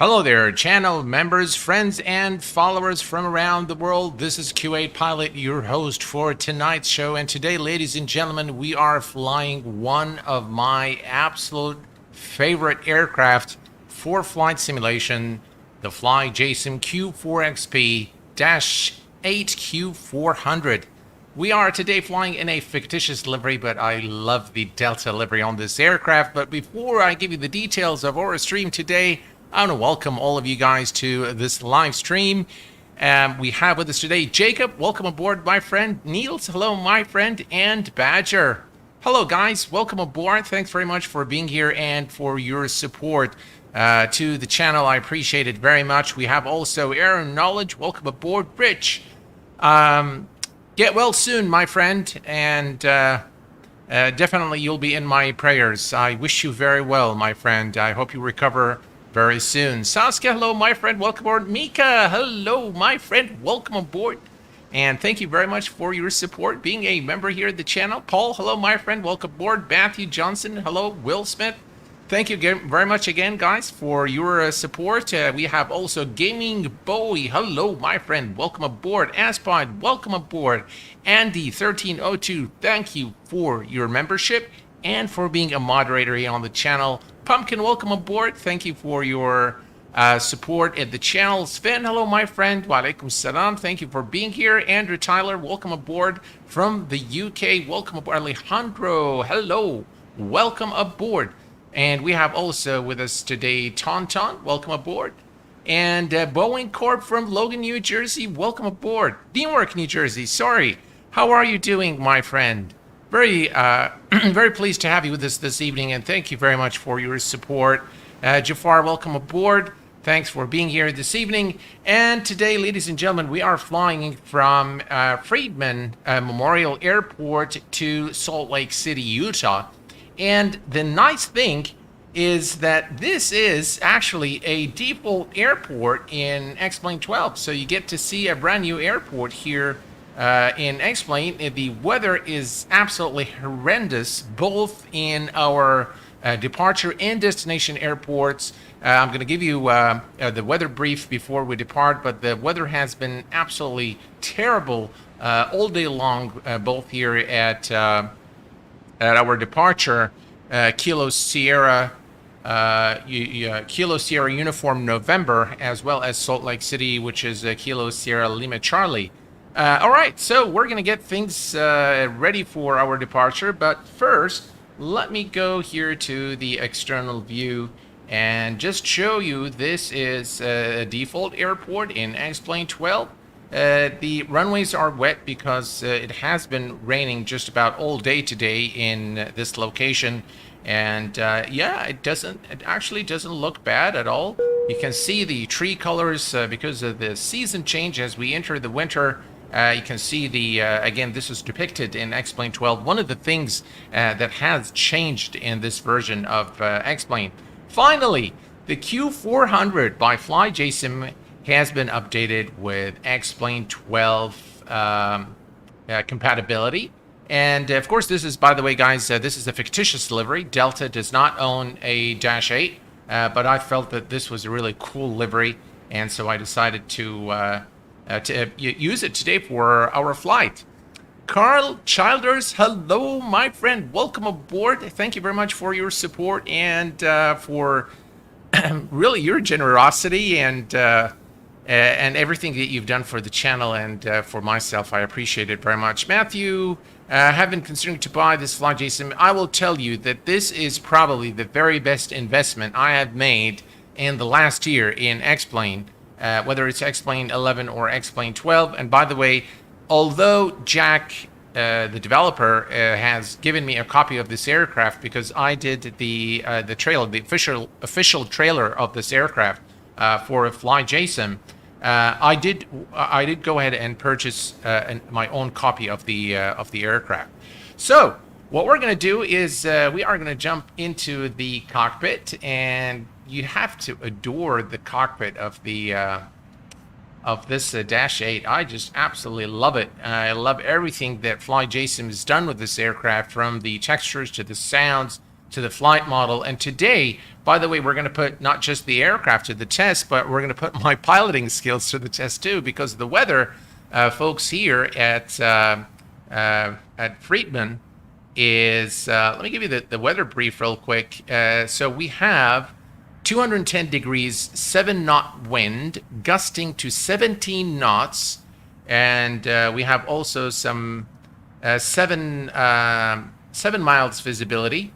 Hello there, channel members, friends, and followers from around the world. This is Q8 Pilot, your host for tonight's show. And today, ladies and gentlemen, we are flying one of my absolute favorite aircraft for flight simulation, the FlyJSim Q4XP Dash 8 Q400. We are today flying in a fictitious livery, but I love the Delta livery on this aircraft. But before I give you the details of our stream today, I want to welcome all of you guys to this live stream. We have with us today Jacob. Welcome aboard, my friend. Niels, hello, my friend. And Badger. Hello, guys. Welcome aboard. Thanks very much for being here and for your support to the channel. I appreciate it very much. We have also Aaron Knowledge. Welcome aboard. Rich. Get well soon, my friend. And definitely you'll be in my prayers. I wish you very well, my friend. I hope you recover very soon. Saskia, hello, my friend. Welcome aboard. Mika, hello, my friend. Welcome aboard. And thank you very much for your support, being a member here at the channel. Paul, hello, my friend. Welcome aboard. Matthew Johnson, hello. Will Smith, thank you very much again, guys, for your support. We have also Gaming Bowie. Hello, my friend. Welcome aboard. Aspide, welcome aboard. Andy1302, thank you for your membership and for being a moderator here on the channel. Pumpkin, welcome aboard. Thank you for your support at the channel. Sven, hello, my friend. Wa alaikum salam. Thank you for being here. Andrew Tyler, welcome aboard from the UK. Welcome aboard. Alejandro, hello. Welcome aboard. And we have also with us today Tauntaun, welcome aboard. And Boeing Corp from Logan, New Jersey, welcome aboard. Newark, New Jersey, sorry. How are you doing, my friend? Very, very pleased to have you with us this evening, and thank you very much for your support. Jafar, welcome aboard. Thanks for being here this evening. And today, ladies and gentlemen, we are flying from Friedman Memorial Airport to Salt Lake City, Utah. And the nice thing is that this is actually a default airport in X-Plane 12. So you get to see a brand new airport here in X-Plane. The weather is absolutely horrendous, both in our departure and destination airports. I'm going to give you the weather brief before we depart, but the weather has been absolutely terrible all day long, both here at our departure, Kilo Sierra Uniform November, as well as Salt Lake City, which is Kilo Sierra Lima Charlie. All right, so we're going to get things ready for our departure, but first, let me go here to the external view and just show you this is a default airport in X-Plane 12. The runways are wet because it has been raining just about all day today in this location, and yeah, it actually doesn't look bad at all. You can see the tree colors because of the season change as we enter the winter. You can see the, again, this is depicted in X-Plane 12. One of the things that has changed in this version of X-Plane. Finally, the Q400 by FlyJSim has been updated with X-Plane 12 compatibility. And of course, this is, by the way, guys, this is a fictitious livery. Delta does not own a Dash 8, but I felt that this was a really cool livery, and so I decided to use it today for our flight. Carl Childers, hello, my friend. Welcome aboard. Thank you very much for your support and for really your generosity and everything that you've done for the channel and for myself. I appreciate it very much. Matthew, have been considering to buy this FlyJSim. I will tell you that this is probably the very best investment I have made in the last year in X-Plane. Whether it's X-Plane 11 or X-Plane 12. And by the way, although Jack, the developer, has given me a copy of this aircraft because I did the trailer, the official trailer of this aircraft for FlyJSim, I did go ahead and purchase my own copy of the aircraft. So what we're going to do is we are going to jump into the cockpit, and you have to adore the cockpit of the of this Dash 8. I just absolutely love it. I love everything that FlyJSim has done with this aircraft, from the textures to the sounds to the flight model. And today, by the way, we're going to put not just the aircraft to the test, but we're going to put my piloting skills to the test too, because the weather, folks, here at Friedman is, let me give you the weather brief real quick. So we have 210 degrees, 7-knot wind, gusting to 17 knots. And we have also some 7 miles visibility.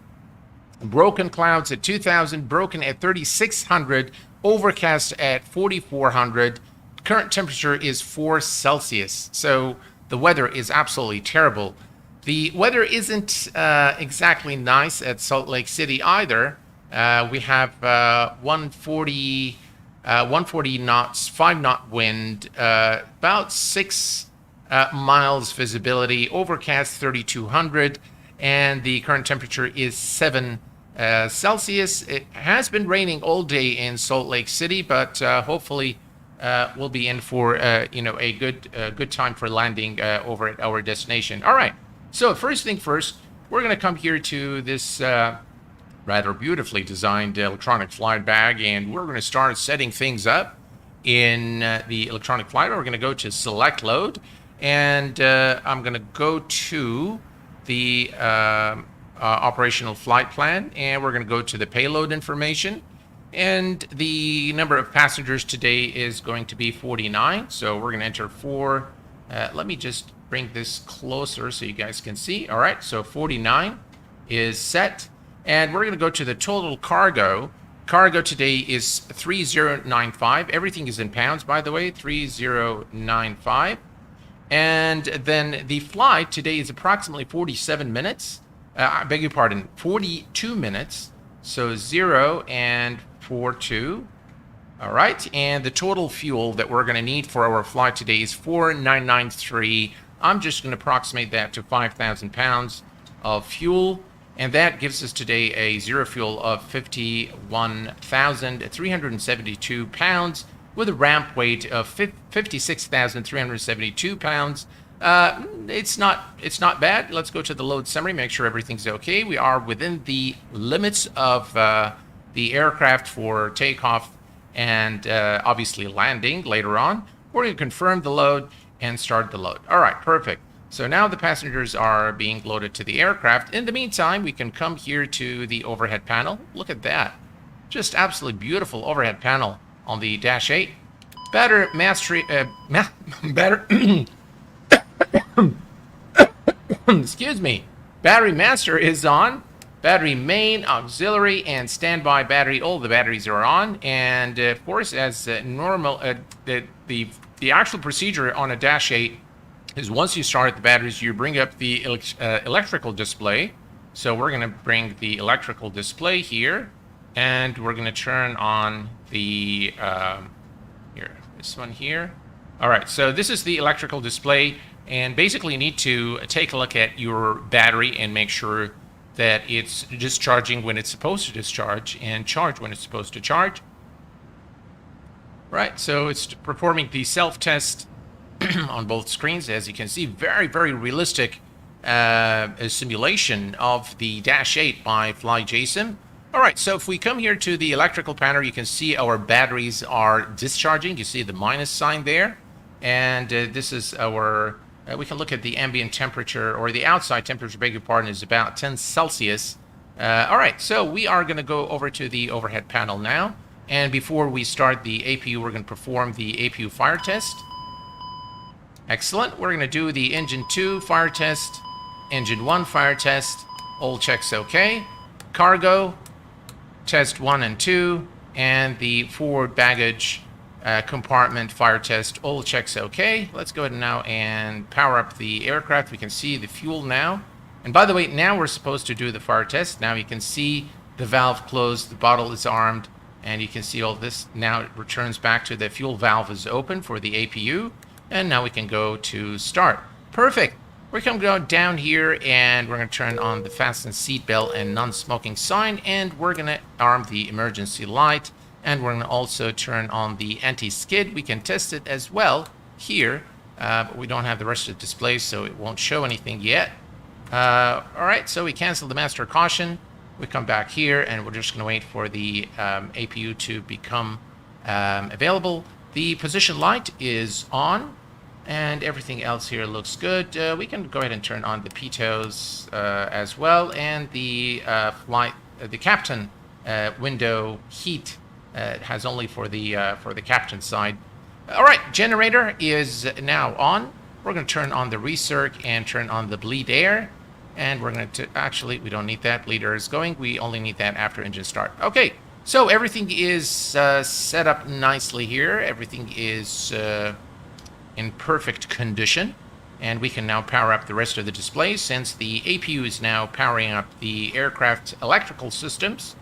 Broken clouds at 2,000, broken at 3,600, overcast at 4,400. Current temperature is 4 Celsius. So the weather is absolutely terrible. The weather isn't exactly nice at Salt Lake City either. We have 140 knots, 5-knot wind, about 6 miles visibility, overcast 3,200, and the current temperature is 7 Celsius. It has been raining all day in Salt Lake City, but hopefully we'll be in for a good time for landing over at our destination. All right. So first thing first, we're going to come here to this rather beautifully designed electronic flight bag, and we're going to start setting things up in the electronic flight. We're going to go to select load, and I'm going to go to the operational flight plan, and we're going to go to the payload information, and the number of passengers today is going to be 49. So we're going to enter 4. Let me just bring this closer so you guys can see. All right, so 49 is set. And we're going to go to the total cargo. Cargo today is 3095. Everything is in pounds, by the way, 3095. And then the flight today is approximately 47 minutes. I beg your pardon, 42 minutes. So 0 and 42. All right. And the total fuel that we're going to need for our flight today is 4993. I'm just going to approximate that to 5,000 pounds of fuel. And that gives us today a zero fuel of 51,372 pounds with a ramp weight of 56,372 pounds. It's not bad. Let's go to the load summary, make sure everything's okay. We are within the limits of the aircraft for takeoff and obviously landing later on. We're going to confirm the load and start the load. All right, perfect. So now the passengers are being loaded to the aircraft. In the meantime, we can come here to the overhead panel. Look at that. Just absolutely beautiful overhead panel on the Dash 8. Battery mastery, excuse me. Battery master is on. Battery main, auxiliary, and standby battery. All the batteries are on. And of course, as normal, the actual procedure on a Dash 8 is once you start the batteries, you bring up the electrical display. So we're going to bring the electrical display here, and we're going to turn on the this one here. All right, so this is the electrical display, and basically you need to take a look at your battery and make sure that it's discharging when it's supposed to discharge and charge when it's supposed to charge. Right, so it's performing the self-test on both screens. As you can see, very, very realistic simulation of the Dash 8 by FlyJSim. All right, so if we come here to the electrical panel, you can see our batteries are discharging. You see the minus sign there. And this is our, we can look at the ambient temperature, or the outside temperature, beg your pardon, is about 10 Celsius. All right, so we are going to go over to the overhead panel now. And before we start the APU, we're going to perform the APU fire test. Excellent. We're going to do the engine 2 fire test, engine 1 fire test. All checks okay. Cargo, test 1 and 2, and the forward baggage compartment fire test. All checks okay. Let's go ahead now and power up the aircraft. We can see the fuel now. And by the way, now we're supposed to do the fire test. Now you can see the valve closed, the bottle is armed, and you can see all this. Now it returns back to the fuel valve is open for the APU. And now we can go to start. Perfect. We're going to go down here, and we're going to turn on the fasten seatbelt and non-smoking sign, and we're going to arm the emergency light, and we're going to also turn on the anti-skid. We can test it as well here, but we don't have the rest of the display, so it won't show anything yet. All right, so we cancel the master caution, We come back here, and we're just going to wait for the APU to become available. The position light is on, and everything else here looks good. We can go ahead and turn on the pitos as well, and the the captain window heat has only for the captain side. All right, generator is now on. We're going to turn on the recirc and turn on the bleed air. And we're going to, actually, we don't need that. Bleed air is going. We only need that after engine start. Okay, so everything is set up nicely here. Everything is in perfect condition. And we can now power up the rest of the displays since the APU is now powering up the aircraft electrical systems.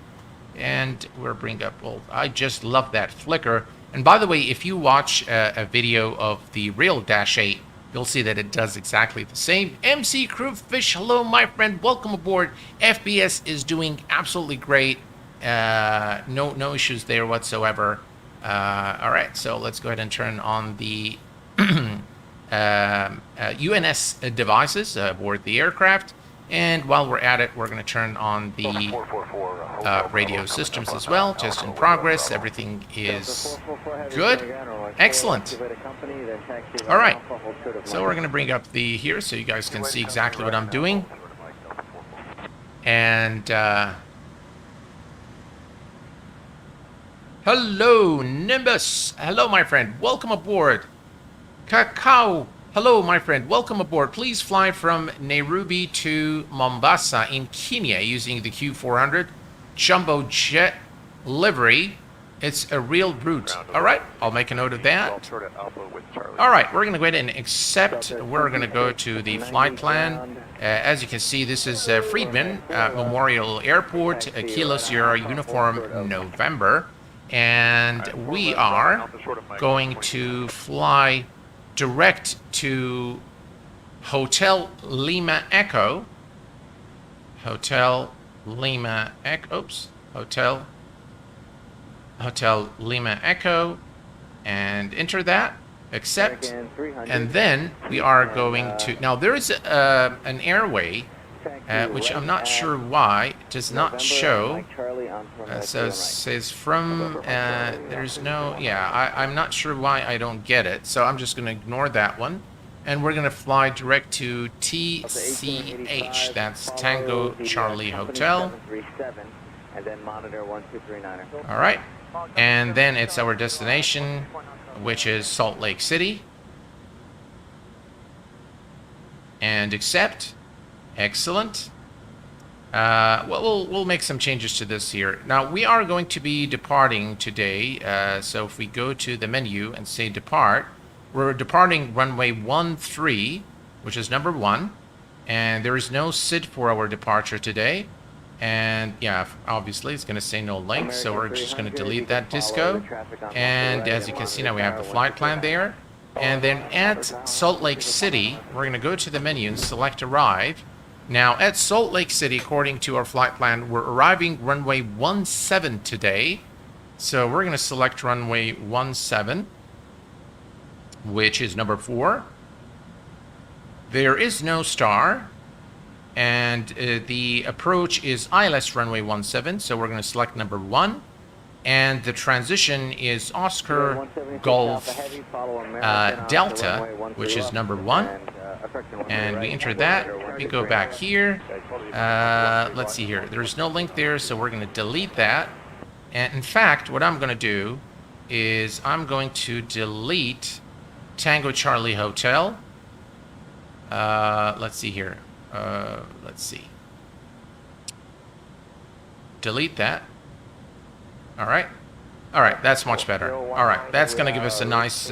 And we're bring up, well, I just love that flicker. And by the way, if you watch a video of the real Dash 8, you'll see that it does exactly the same. MC Crewfish, hello, my friend. Welcome aboard. FBS is doing absolutely great. No issues there whatsoever. All right, so let's go ahead and turn on the UNS devices aboard the aircraft. And while we're at it, we're going to turn on the radio systems as well. Just in progress. Everything is good. Excellent. All right. So we're going to bring up the here so you guys can see exactly what I'm doing. And hello, Nimbus. Hello, my friend. Welcome aboard. Cacao. Hello, my friend. Welcome aboard. Please fly from Nairobi to Mombasa in Kenya using the Q400 jumbo jet livery. It's a real brute. All right, I'll make a note of that. All right, we're going to go ahead and accept. We're going to go to the flight plan. As you can see, this is Friedman Memorial Airport, Kilo Sierra Uniform November. And we are going to fly direct to Hotel Lima Echo. Hotel Lima Echo. Oops. Hotel Lima Echo. And enter that. Accept. And then we are going to... Now, there is an airway, which I'm not sure why it does not show. So it says from... there's no... Yeah, I'm not sure why I don't get it. So I'm just going to ignore that one. And we're going to fly direct to TCH. That's Tango Charlie Hotel. All right. And then it's our destination, which is Salt Lake City. And accept. Excellent. Well, we'll make some changes to this here. Now, we are going to be departing today. So if we go to the menu and say depart, we're departing runway 13, which is number 1. And there is no SID for our departure today. And yeah, obviously it's going to say no link, so we're just going to delete that disco. And as you can see now, we have the flight plan there. And then at Salt Lake City, we're going to go to the menu and select arrive. Now at Salt Lake City, according to our flight plan, we're arriving runway 17 today. So we're going to select runway 17, which is number 4. There is no star. And the approach is ILS runway 17, so we're going to select number 1. And the transition is Oscar Golf Delta, which is number 1. And we enter that. We go back here. Let's see here. There's no link there, so we're going to delete that. And in fact, what I'm going to do is I'm going to delete Tango Charlie Hotel. Let's see here. Let's see. Delete that. All right. All right, that's much better. All right, that's going to give us a nice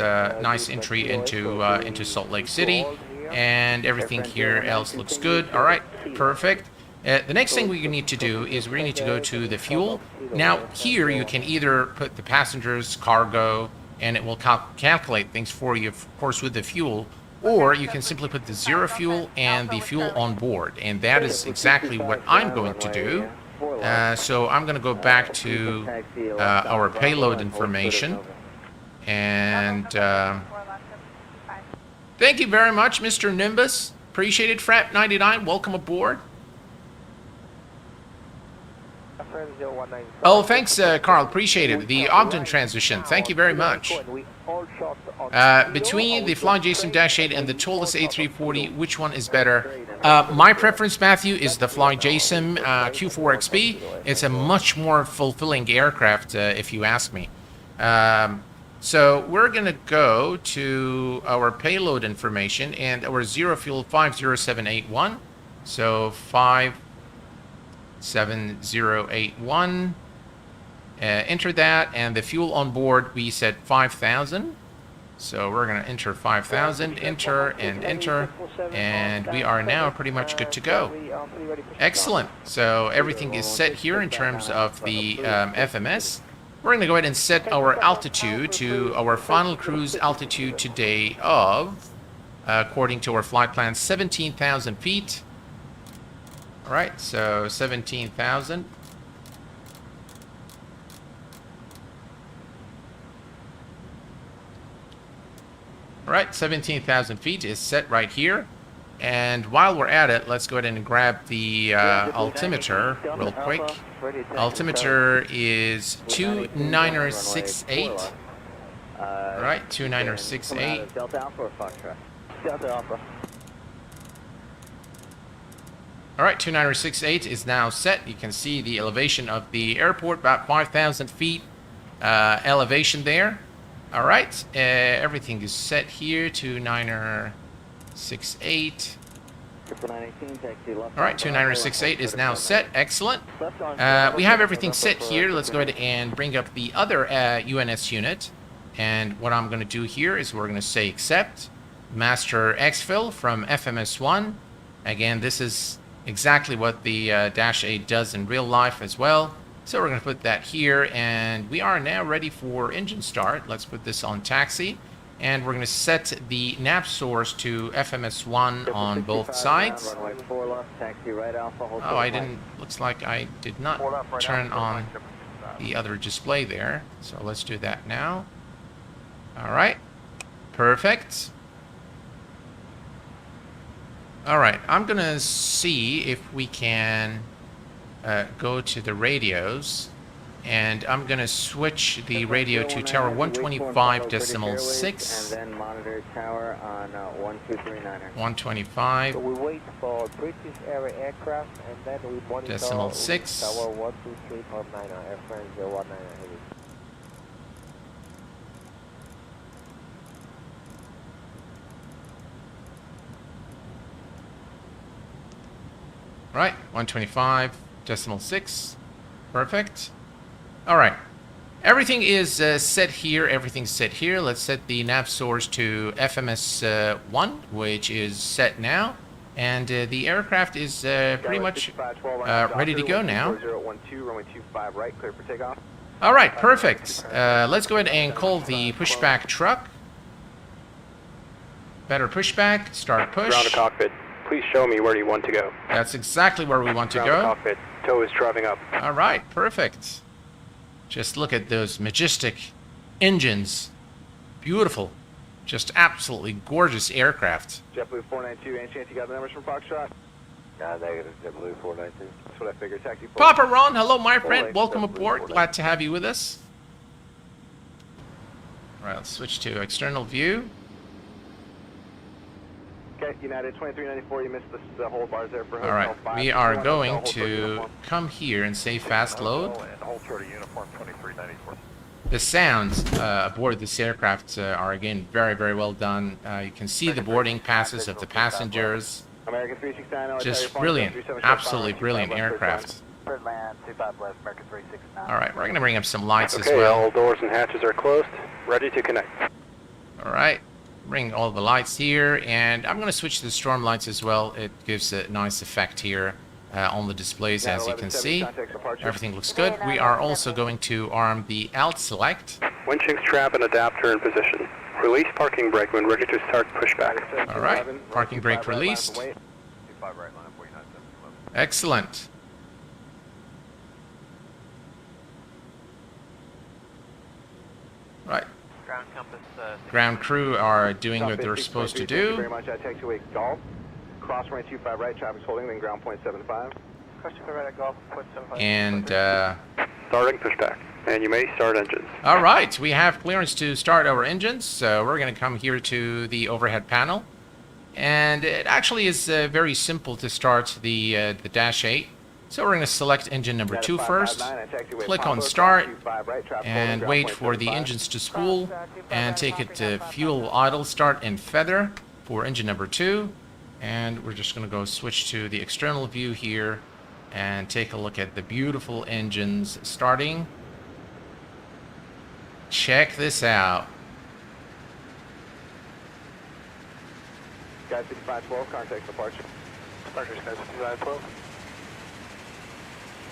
entry into Salt Lake City, and everything here else looks good. All right, perfect. The next thing we need to do is we need to go to the fuel. Now, here you can either put the passengers, cargo, and it will calculate things for you, of course, with the fuel. Or you can simply put the 0 fuel and the fuel on board. And that is exactly what I'm going to do. So I'm going to go back to our payload information. And thank you very much, Mr. Nimbus. Appreciate it, Frat99. Welcome aboard. Oh, thanks, Carl. Appreciate it. The Ogden transition. Thank you very much. Between the FlyJSim Dash 8 and the Tolless A340, which one is better? My preference, Matthew, is the FlyJSim Q4XP. It's a much more fulfilling aircraft, if you ask me. So we're going to go to our payload information and our zero fuel 50781. So 57081. Enter that, and the fuel on board we set 5,000. So we're going to enter 5,000, enter and enter, and we are now pretty much good to go. Excellent. So everything is set here in terms of the FMS. We're going to go ahead and set our altitude to our final cruise altitude today of, according to our flight plan, 17,000 feet. All right, so 17,000. All right, 17,000 feet is set right here. And while we're at it, let's go ahead and grab the altimeter real quick. Altimeter is 2968. All right, 2968. All right, 2968 is now set. You can see the elevation of the airport, about 5,000 feet elevation there. All right, everything is set here, 2968. All right, 2968 is now set. Excellent. We have everything set here. Let's go ahead and bring up the other UNS unit. And what I'm going to do here is we're going to say accept. Master exfil from FMS1. Again, this is exactly what the Dash 8 does in real life as well. So we're going to put that here, and we are now ready for engine start. Let's put this on taxi, and we're going to set the nav source to FMS1 on both sides. Oh, I didn't, looks like I did not turn on the other display there. So let's do that now. All right, perfect. All right, I'm going to see if we can go to the radios, and I'm going to switch the radio to tower 125.6. And then monitor tower on 1239. 125. So we wait for British Air aircraft, and then we monitor decimal 6. tower 123.9, Air France 019 heavy. Right, 125.6. Perfect. All right. Everything is set here. Everything's set here. Let's set the nav source to FMS1, which is set now. And the aircraft is pretty much ready to go now. All right, perfect. Let's go ahead and call the pushback truck. Better pushback. Start push. Ground to cockpit. Please show me where you want to go. That's exactly where we want to go. Cockpit. Tow is driving up. All right, perfect. Just look at those majestic engines. Beautiful. Just absolutely gorgeous aircraft. JetBlue 492, any chance you got the numbers from Foxtrot? Negative, JetBlue 492. That's what I figured. Taxi 4. Papa Ron, hello my friend. Welcome aboard. Glad to have you with us. All right, let's switch to external view. Okay, United 2394, you missed the whole bars there for All right, we are going to come here and say fast load. The sounds aboard this aircraft are again very, very well done. You can see the boarding passes of the passengers. Just brilliant, absolutely brilliant aircraft. All right, we're going to bring up some lights as well. All doors and hatches are closed, ready to connect. All right. Bring all the lights here, and I'm going to switch to the storm lights as well. It gives a nice effect here on the displays, as you can see. Everything looks good. We are also going to arm the alt select. Winching strap and adapter in position. Release parking brake when ready to start pushback. All right, parking brake released. Excellent. Right. Ground crew are doing what they're supposed to do. Thank you very much. I take 28 golf. Cross runway 25 right, traffic's holding, then ground point 75. And Starting pushback. And you may start engines. all right, we have clearance to start our engines. So we're going to come here to the overhead panel. And it actually is very simple to start the Dash 8. So we're going to select engine number 2 first, click on start, and wait for the engines to spool, and take it to fuel idle, start and feather for engine number 2. And we're just going to go switch to the external view here and take a look at the beautiful engines starting. Check this out. Sky 5512, contact departure. Departure Sky 5512.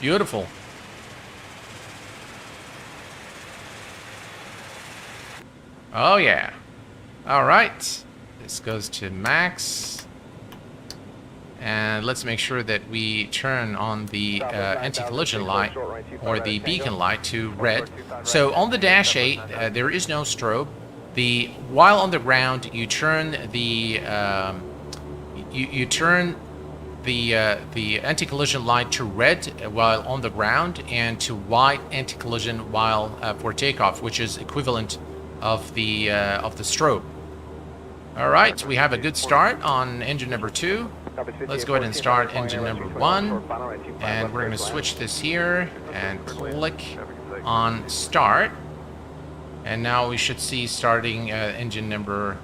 Beautiful. Oh yeah. All right. This goes to max. And let's make sure that we turn on the anti-collision light or the beacon light to red. So on the Dash 8, there is no strobe. While on the ground, you turn the the anti-collision light to red while on the ground, and to white anti-collision while for takeoff, which is equivalent of the strobe. All right, we have a good start on engine number 2. Let's go ahead and start engine number 1, and we're going to switch this here and click on start. And now we should see starting engine number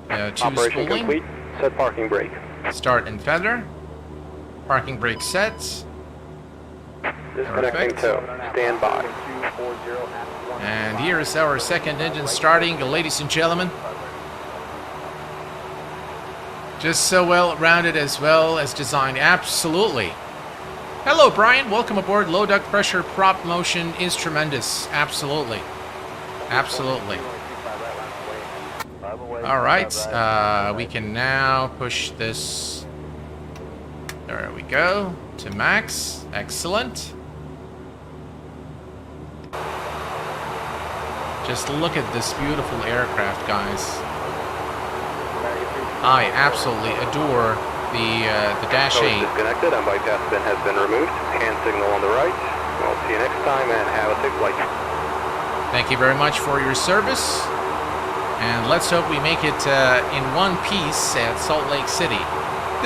2 Operation spooling. complete. Set parking brake. Start and feather. Parking brake set. Disconnecting Perfect. tow. Stand by. And here is our second engine starting, ladies and gentlemen. Just so well rounded as well as designed. Absolutely. Hello, Brian. Welcome aboard. Low duct pressure prop motion is tremendous. Absolutely. Absolutely. All right. We can now push this. There we go. To max. Excellent. Just look at this beautiful aircraft, guys. I absolutely adore the Dash 8. Disconnected and bypass bin has been removed. Hand signal on the right. We'll see you next time and have a safe flight. Thank you very much for your service. And let's hope we make it in one piece at Salt Lake City.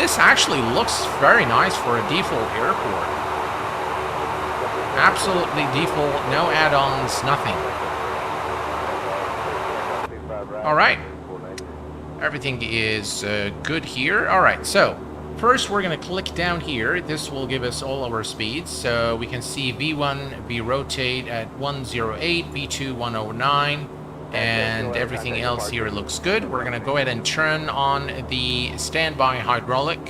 This actually looks very nice for a default airport. Absolutely default, no add-ons, nothing. All right. Everything is good here. All right, so first we're going to click down here. This will give us all our speeds. So we can see V1, V rotate at 108, V2 109, and everything else here looks good. We're going to go ahead and turn on the standby hydraulic,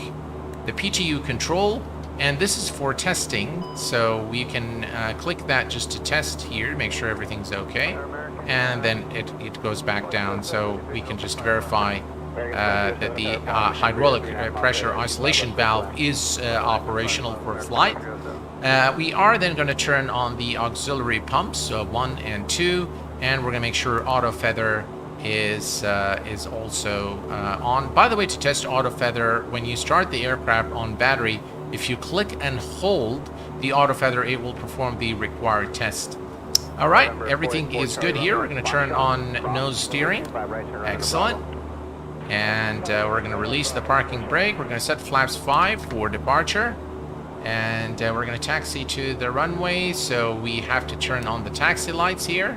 the PTU control, and this is for testing. So we can click that just to test here, make sure everything's okay. And then it goes back down, so we can just verify that the hydraulic pressure isolation valve is operational for flight. We are then going to turn on the auxiliary pumps, 1 and 2, and we're going to make sure auto feather is also on. By the way, to test auto feather, when you start the aircraft on battery, if you click and hold the auto feather, it will perform the required test. All right, everything is good here. We're going to turn on nose steering. Excellent. And we're going to release the parking brake. We're going to set flaps 5 for departure. And we're going to taxi to the runway. So we have to turn on the taxi lights here.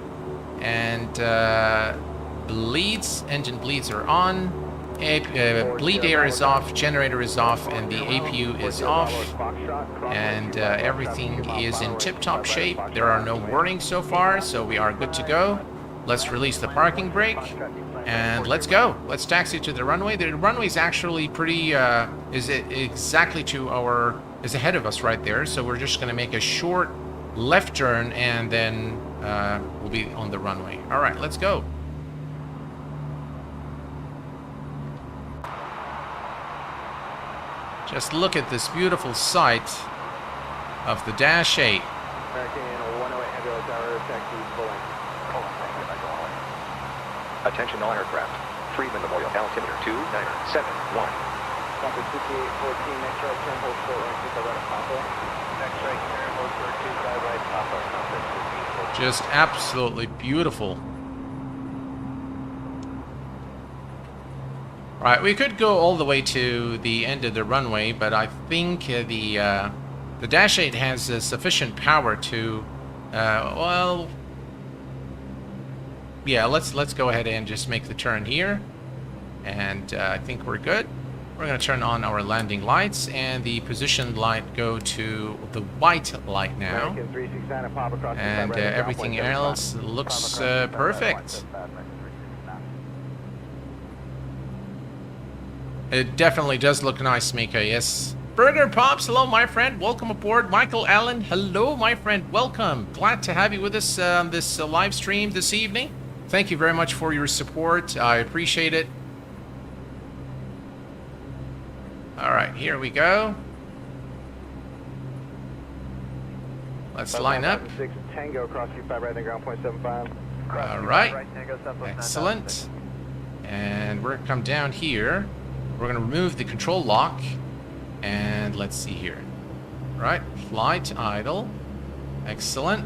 And engine bleeds are on. Bleed air is off, generator is off, and the APU is off. And everything is in tip-top shape. There are no warnings so far, so we are good to go. Let's release the parking brake, and let's go. Let's taxi to the runway. The runway is actually pretty, is ahead of us right there. So we're just going to make a short left turn, and then we'll be on the runway. All right, let's go. Just look at this beautiful sight of the Dash 8. Attention all aircraft. Freeman Memorial altimeter 2971. Copy 5814, next right turn, hold short right, 25 right at Papa. Next right turn, hold short 25 right, Papa. Just absolutely beautiful. All right, we could go all the way to the end of the runway, but I think the Dash 8 has sufficient power to, well, yeah, let's go ahead and just make the turn here, and I think we're good. We're going to turn on our landing lights, and the position light go to the white light now, and everything else looks perfect. It definitely does look nice, Mika, yes. Burger Pops, hello, my friend. Welcome aboard. Michael Allen, hello, my friend. Welcome. Glad to have you with us on this live stream this evening. Thank you very much for your support. I appreciate it. All right, here we go. Let's line up. Tango, cross 25 right, then ground 0.75. All right. Excellent. And we're going to come down here. We're going to remove the control lock, and let's see here. Right, flight idle. Excellent.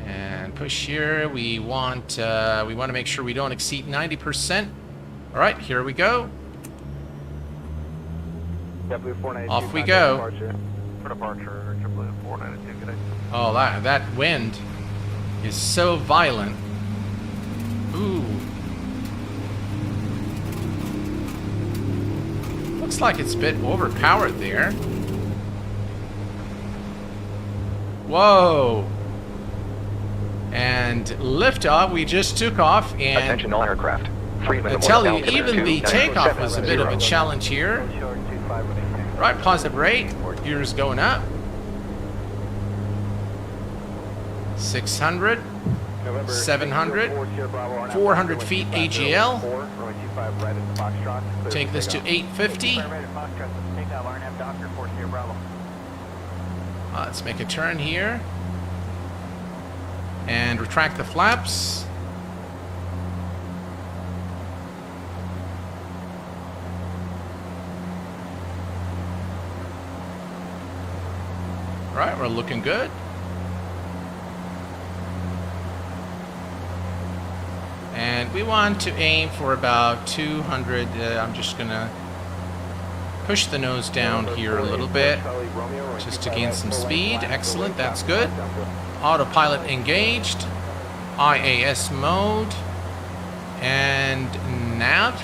And push here. We want to make sure we don't exceed 90%. All right, here we go. Off we go. For departure, JetBlue 492. Good day. Oh, that wind is so violent. Ooh. Looks like it's a bit overpowered there. Whoa. And liftoff, we just took off, and attention all aircraft. I tell you, even the takeoff was a bit of a challenge here. Right, positive rate, gears going up. 600, 700, 400 feet AGL. Take this to 850. Let's make a turn here. And retract the flaps. All right, we're looking good. And we want to aim for about 200. I'm just gonna push the nose down here a little bit just to gain some speed. Excellent, that's good. Autopilot engaged. IAS mode. And nav.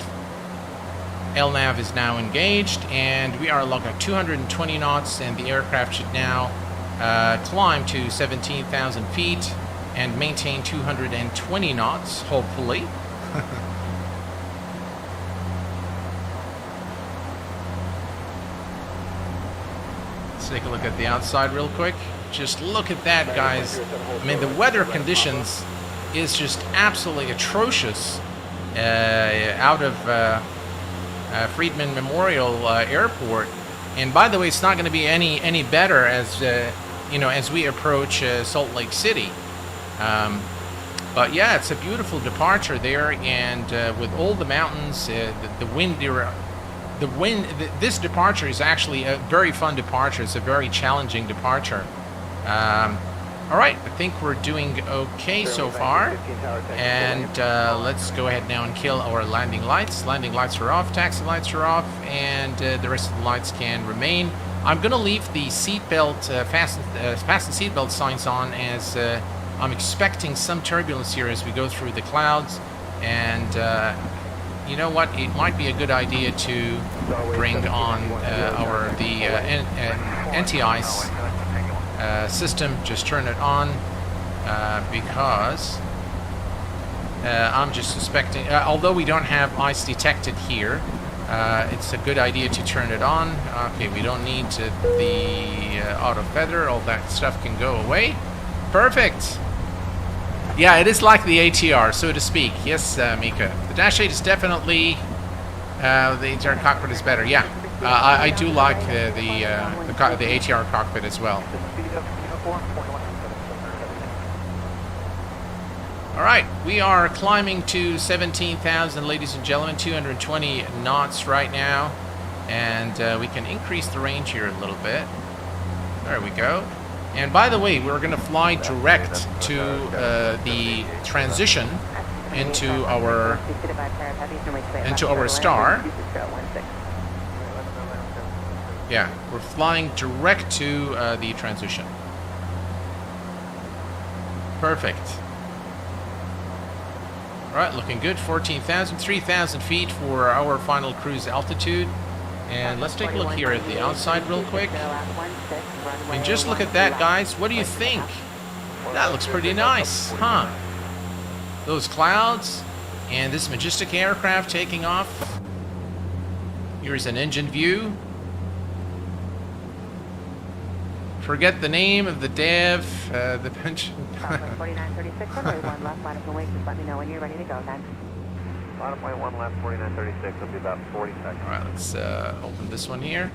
LNAV is now engaged, and we are locked at 220 knots, and the aircraft should now climb to 17,000 feet and maintain 220 knots, hopefully. Let's take a look at the outside real quick. Just look at that, guys. I mean, the weather conditions is just absolutely atrocious out of Friedman Memorial Airport. And by the way, it's not going to be any better as you know, as we approach Salt Lake City. But yeah, it's a beautiful departure there, and with all the mountains, the wind. This departure is actually a very fun departure. It's a very challenging departure. All right, I think we're doing okay so far, and let's go ahead now and kill our landing lights. Landing lights are off, taxi lights are off, and the rest of the lights can remain. I'm going to leave the seatbelt, fasten seatbelt signs on, as I'm expecting some turbulence here as we go through the clouds, and you know what, it might be a good idea to bring on the anti-ice system. Just turn it on because I'm just suspecting, although we don't have ice detected here, it's a good idea to turn it on. Okay, we don't need the auto feather. All that stuff can go away. Perfect. Yeah, it is like the ATR, so to speak. Yes, Mika. The Dash 8 is definitely the ATR cockpit is better. Yeah, I do like the ATR cockpit as well. All right, we are climbing to 17,000, ladies and gentlemen, 220 knots right now. And we can increase the range here a little bit. There we go. And by the way, we're going to fly direct to the transition into our star. Yeah, we're flying direct to the transition. Perfect. All right, looking good. 14,000, 3,000 feet for our final cruise altitude. And let's take a look here at the outside real quick. I mean, just look at that, guys. What do you think? That looks pretty nice, huh? Those clouds and this majestic aircraft taking off. Here's an engine view. Forget the name of the dev, the bench. 4936, runway 1 left, line up and wait. Just let me know when you're ready to go, then. Line up, 1 left, 4936. It'll be about 40 seconds. All right, let's open this one here.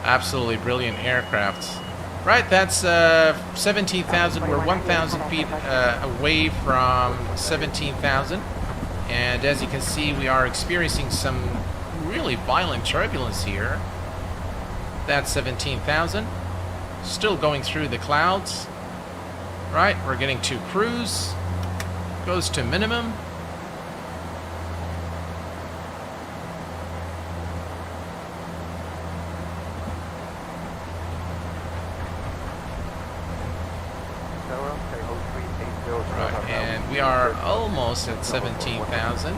Absolutely brilliant aircraft. Right, that's 17,000. We're 1,000 feet away from 17,000. And as you can see, we are experiencing some really violent turbulence here. That's 17,000. Still going through the clouds. Right, we're getting to cruise. Goes to minimum. Right, and we are almost at 17,000.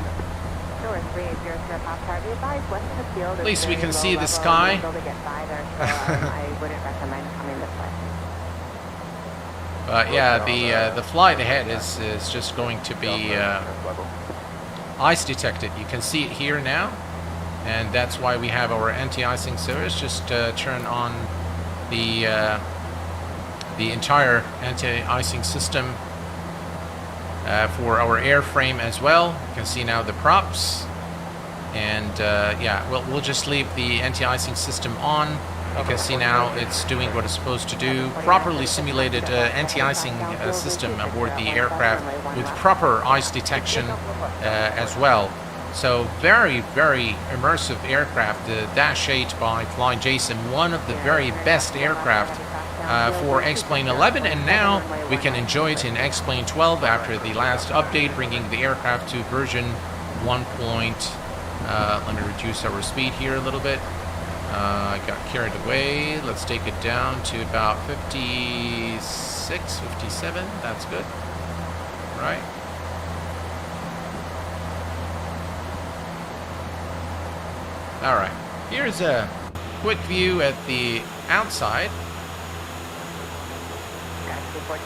At least we can see the sky. But yeah, the flight ahead is just going to be ice detected. You can see it here now, and that's why we have our anti-icing service. Just turn on the entire anti-icing system for our airframe as well. You can see now the props, and yeah, we'll just leave the anti-icing system on. You can see now it's doing what it's supposed to do. Properly simulated anti-icing system aboard the aircraft with proper ice detection as well. So very, very immersive aircraft. The Dash 8 by FlyJSim, one of the very best aircraft for X-Plane 11, and now we can enjoy it in X-Plane 12 after the last update, bringing the aircraft to version 1. Let me reduce our speed here a little bit. I got carried away. Let's take it down to about 56, 57. That's good. Right. All right. Here's a quick view at the outside.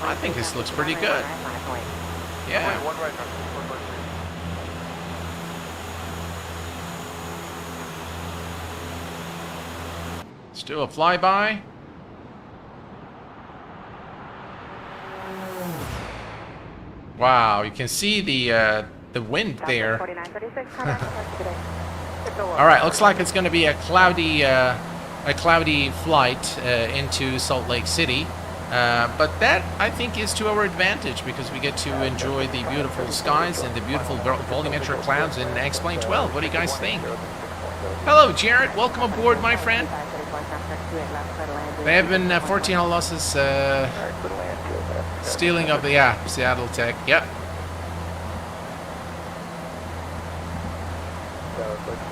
I think this looks pretty good. Yeah. Let's do a flyby. Wow, you can see the wind there. All right, looks like it's going to be a cloudy flight into Salt Lake City. But that, I think, is to our advantage because we get to enjoy the beautiful skies and the beautiful volumetric clouds in X-Plane 12. What do you guys think? Hello, Jared. Welcome aboard, my friend. There have been 14 losses stealing of the Seattle Tech. Yep.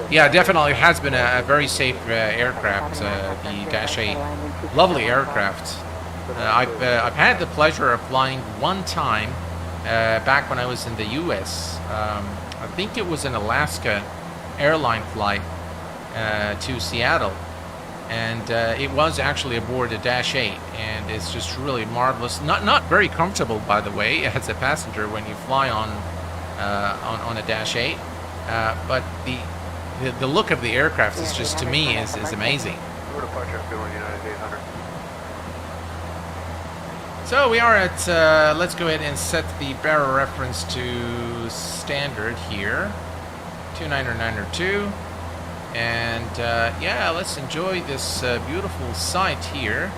Yeah, definitely has been a very safe aircraft, the Dash 8. Lovely aircraft. I've had the pleasure of flying one time back when I was in the U.S. I think it was an Alaska airline flight to Seattle, and it was actually aboard a Dash 8, and it's just really marvelous. Not very comfortable, by the way, as a passenger when you fly on a Dash 8, but the look of the aircraft is just, to me, is amazing. So we are at, let's go ahead and set the barrel reference to standard here, 29902. And yeah, let's enjoy this beautiful sight here.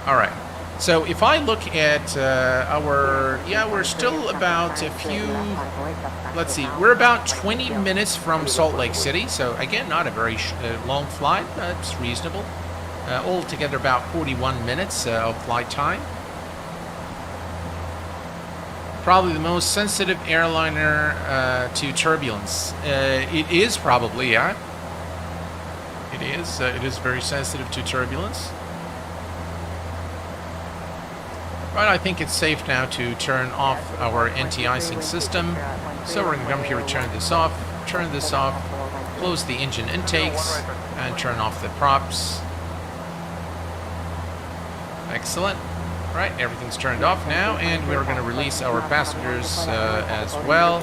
All right, So if I look at we're still about a few, let's see, we're about 20 minutes from Salt Lake City. So again, not a very long flight, it's reasonable. Altogether about 41 minutes of flight time. Probably the most sensitive airliner to turbulence. It is probably, yeah. It is very sensitive to turbulence. But I think it's safe now to turn off our anti-icing system. So we're going to come here and turn this off, close the engine intakes, and turn off the props. Excellent. Right, everything's turned off now, and we're going to release our passengers as well.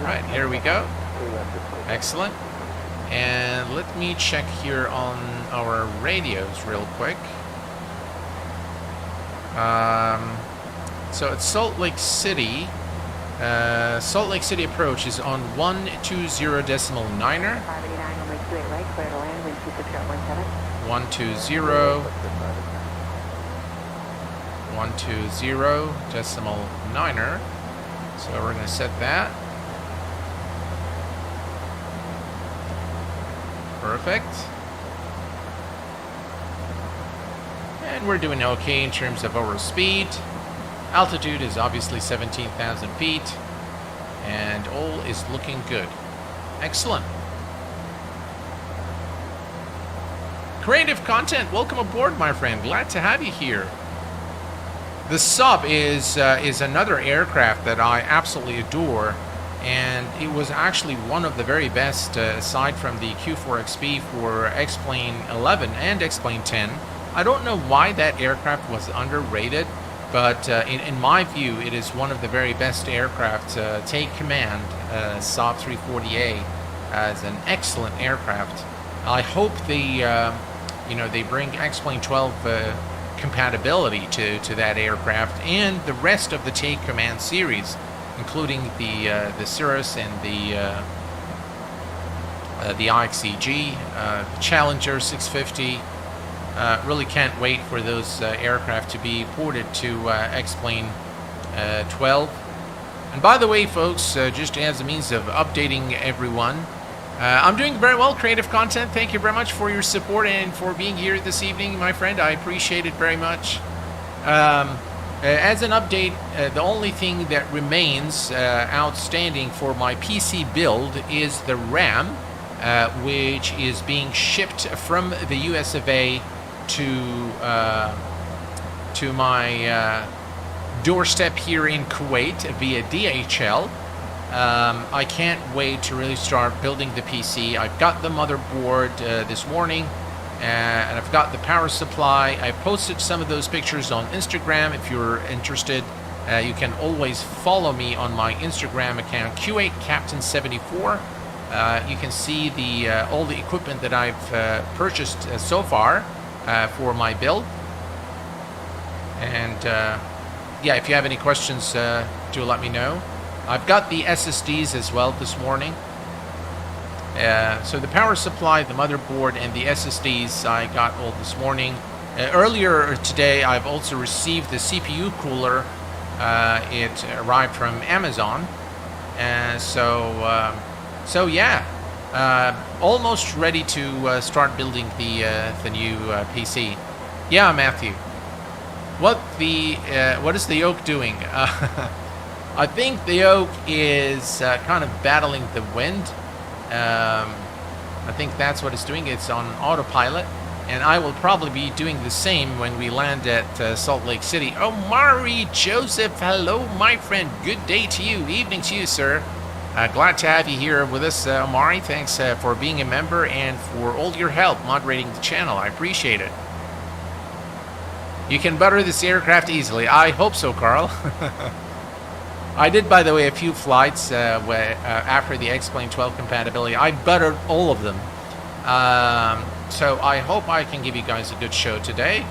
Right, here we go. Excellent. And let me check here on our radios real quick. So it's Salt Lake City. Salt Lake City approach is on 120.9er. 120.9er. So we're going to set that. Perfect. And we're doing okay in terms of our speed. Altitude is obviously 17,000 feet. And all is looking good. Excellent. Creative Content, welcome aboard, my friend. Glad to have you here. The Sub is another aircraft that I absolutely adore. And it was actually one of the very best, aside from the Q4XP for X-Plane 11 and X-Plane 10. I don't know why that aircraft was underrated, but in my view, it is one of the very best aircraft. Take command, Saab 340A, as an excellent aircraft. I hope they bring X-Plane 12 compatibility to that aircraft and the rest of the Take Command series, including the Cirrus and the IXCG, Challenger 650. Really can't wait for those aircraft to be ported to X-Plane 12. And by the way, folks, just as a means of updating everyone, I'm doing very well, Creative Content. Thank you very much for your support and for being here this evening, my friend. I appreciate it very much. As an update, the only thing that remains outstanding for my PC build is the RAM, which is being shipped from the US of A to my doorstep here in Kuwait via DHL. I can't wait to really start building the PC. I've got the motherboard this morning, and I've got the power supply. I posted some of those pictures on Instagram. If you're interested, you can always follow me on my Instagram account, Q8Captain74. You can see all the equipment that I've purchased so far for my build. And yeah, if you have any questions, do let me know. I've got the SSDs as well this morning. So the power supply, the motherboard, and the SSDs I got all this morning. Earlier today, I've also received the CPU cooler. It arrived from Amazon. So yeah, almost ready to start building the new PC. Yeah, Matthew. What is the Oak doing? I think the Oak is kind of battling the wind. I think that's what it's doing. It's on autopilot, and I will probably be doing the same when we land at Salt Lake City. Omari Joseph, hello, my friend. Good day to you. Evening to you, sir. Glad to have you here with us, Omari. Thanks for being a member and for all your help moderating the channel. I appreciate it. You can butter this aircraft easily. I hope so, Carl. I did, by the way, a few flights after the X-Plane 12 compatibility. I buttered all of them. So I hope I can give you guys a good show today.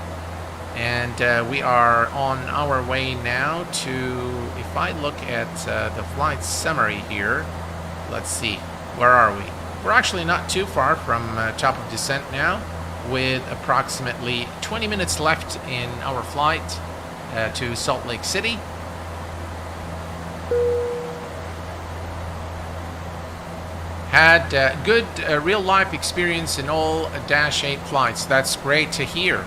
And we are on our way now to, if I look at the flight summary here, let's see, where are we? We're actually not too far from top of descent now. with approximately 20 minutes left in our flight to Salt Lake City. Had good real-life experience in all Dash 8 flights. That's great to hear.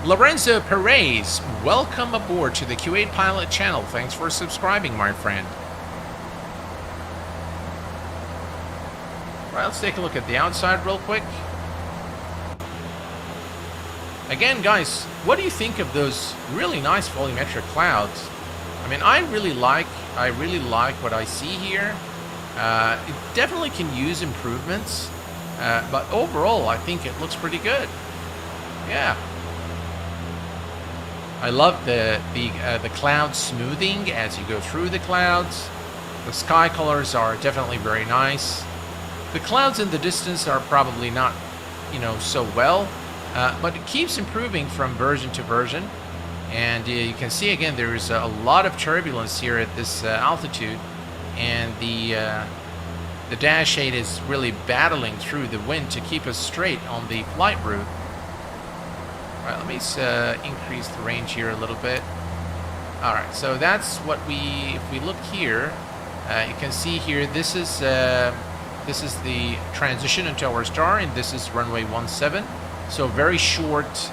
Lorenzo Perez, welcome aboard to the Q8 Pilot channel. Thanks for subscribing, my friend. Right, let's take a look at the outside real quick. Again, guys, what do you think of those really nice volumetric clouds? I mean, I really like what I see here. It definitely can use improvements, but overall, I think it looks pretty good. Yeah. I love the cloud smoothing as you go through the clouds. The sky colors are definitely very nice. The clouds in the distance are probably not, so well, but it keeps improving from version to version. And you can see again, there's a lot of turbulence here at this altitude, and the Dash 8 is really battling through the wind to keep us straight on the flight route. All right, let me increase the range here a little bit. All right, so that's what if we look here, you can see here, this is the transition into our star, and this is runway 17. So very short.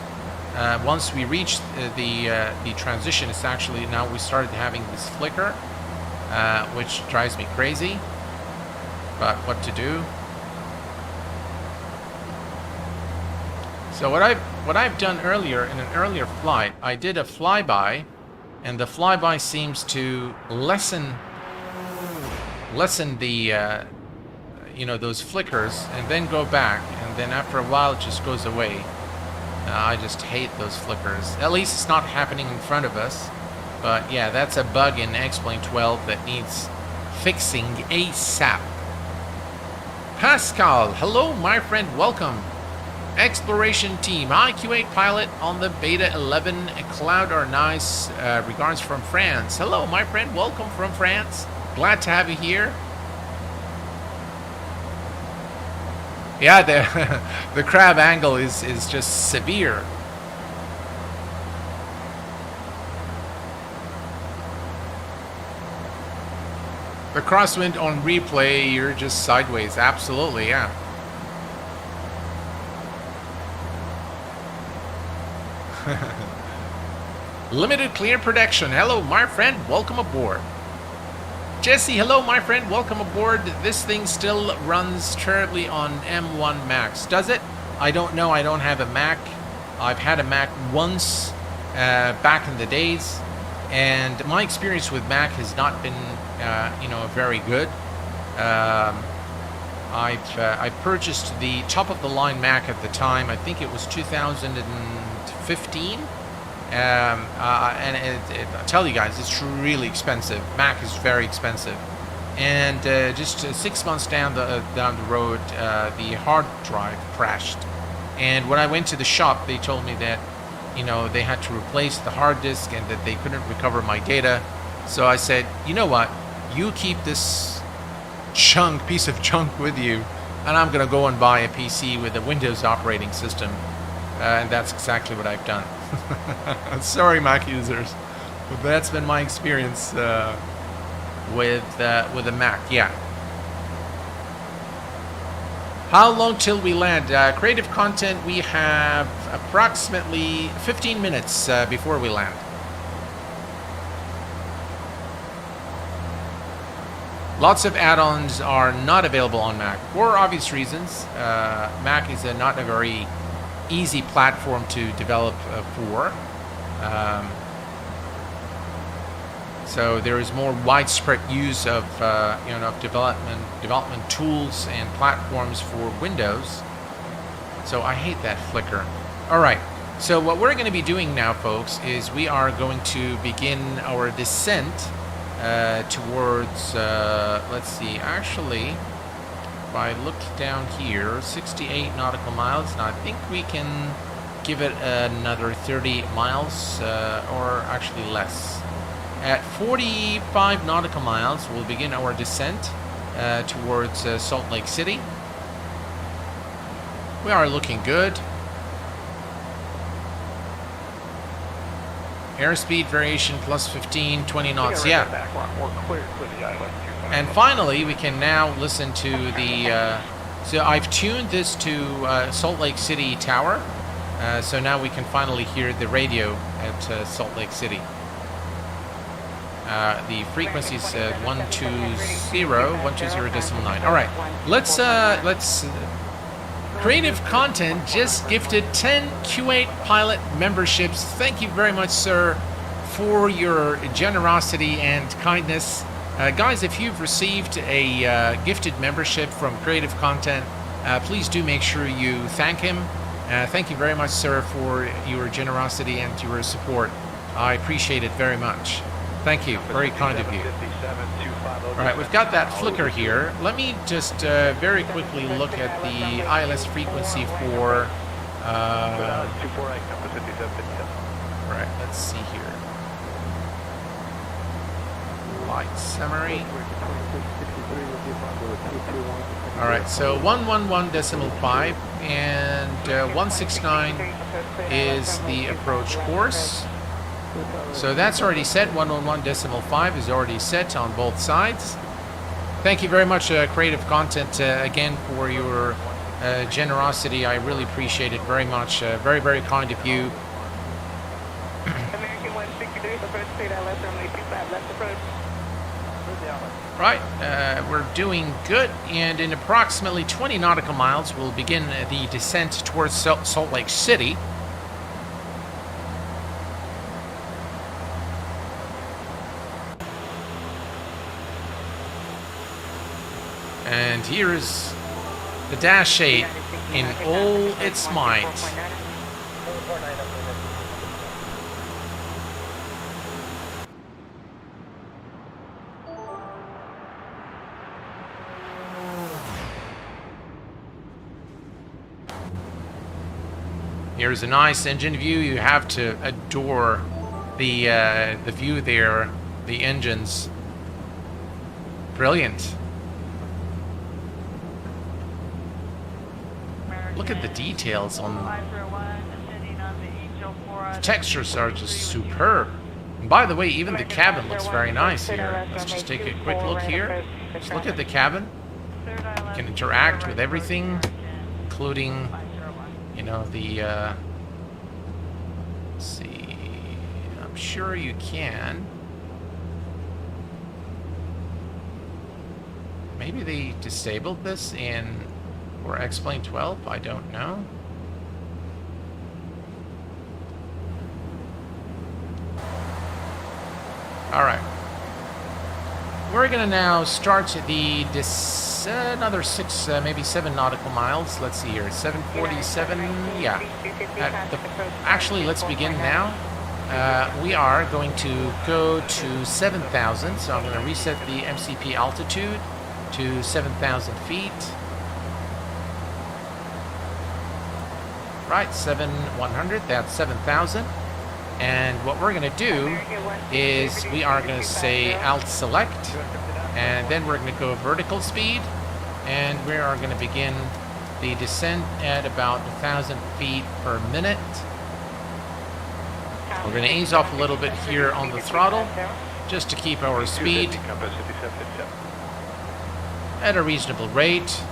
Once we reach the transition, it's actually, now we started having this flicker, which drives me crazy. But what to do? So what I've done earlier in an earlier flight, I did a flyby, and the flyby seems to lessen the those flickers, and then go back, and then after a while it just goes away. I just hate those flickers. At least it's not happening in front of us. But yeah, that's a bug in X-Plane 12 that needs fixing ASAP. Pascal, hello my friend, welcome. Exploration team, hi Q8 pilot on the Beta 11. Cloud are nice. Regards from France. Hello my friend, welcome from France. Glad to have you here. Yeah, the crab angle is just severe. The crosswind on replay, you're just sideways. Absolutely, yeah. Limited clear protection. Hello, my friend. Welcome aboard. Jesse, hello, my friend. Welcome aboard. This thing still runs terribly on M1 Max. Does it? I don't know. I don't have a Mac. I've had a Mac once back in the days, and my experience with Mac has not been, very good. I purchased the top-of-the-line Mac at the time. I think it was 2015. And I'll tell you guys, it's really expensive. Mac is very expensive. And just 6 months down the road, the hard drive crashed. And when I went to the shop, they told me that, they had to replace the hard disk and that they couldn't recover my data. So I said, you know what? You keep this piece of junk with you, and I'm going to go and buy a PC with a Windows operating system. And that's exactly what I've done. Sorry, Mac users, but that's been my experience with a Mac. Yeah. How long till we land? Creative content, we have approximately 15 minutes before we land. Lots of add-ons are not available on Mac for obvious reasons. Mac is not a very easy platform to develop for. So there is more widespread use of development tools and platforms for Windows. So I hate that flicker. All right. So what we're going to be doing now, folks, is we are going to begin our descent towards. Let's see. Actually, if I look down here, 68 nautical miles. Now I think we can give it another 30 miles, or actually less. At 45 nautical miles, we'll begin our descent towards Salt Lake City. We are looking good. Airspeed variation plus 15, 20 knots. Yeah. We're clear for the island. And finally, we can now listen to the... so I've tuned this to Salt Lake City Tower. So now we can finally hear the radio at Salt Lake City. The frequency is 120.9. All right, let's Creative Content just gifted 10 Q8 Pilot memberships. Thank you very much, sir, for your generosity and kindness. Guys, if you've received a gifted membership from Creative Content, please do make sure you thank him. Thank you very much, sir, for your generosity and your support. I appreciate it very much. Thank you. Very kind of you. All right, we've got that flicker here. Let me just very quickly look at the ILS frequency for... right, let's see here. Light summary. All right, so 111.5 and 169 is the approach course. So that's already set. 111.5 is already set on both sides. Thank you very much, Creative Content, again for your generosity. I really appreciate it very much. Very, very kind of you. American 163, approach speed ILS runway 25, left approach. Right, we're doing good, and in approximately 20 nautical miles, we'll begin the descent towards Salt Lake City. And here is the Dash 8 in all its might. Here's a nice engine view. You have to adore the view there. The engines, brilliant. Look at the details on the textures are just superb. And by the way, even the cabin looks very nice here. Let's just take a quick look here. Just look at the cabin. You can interact with everything, including, you know, the let's see, I'm sure you can. Maybe they disabled this in or X-Plane 12, I don't know. All right. We're gonna now start the another 6, maybe 7 nautical miles. Let's see here, 747, yeah. Actually, let's begin now. We are going to go to 7,000, so I'm gonna reset the MCP altitude to 7,000 feet. Right, 7,100, that's 7,000. And what we're going to do is we are going to say alt select, and then we're going to go vertical speed, and we are going to begin the descent at about 1,000 feet per minute. We're going to ease off a little bit here on the throttle, just to keep our speed at a reasonable rate.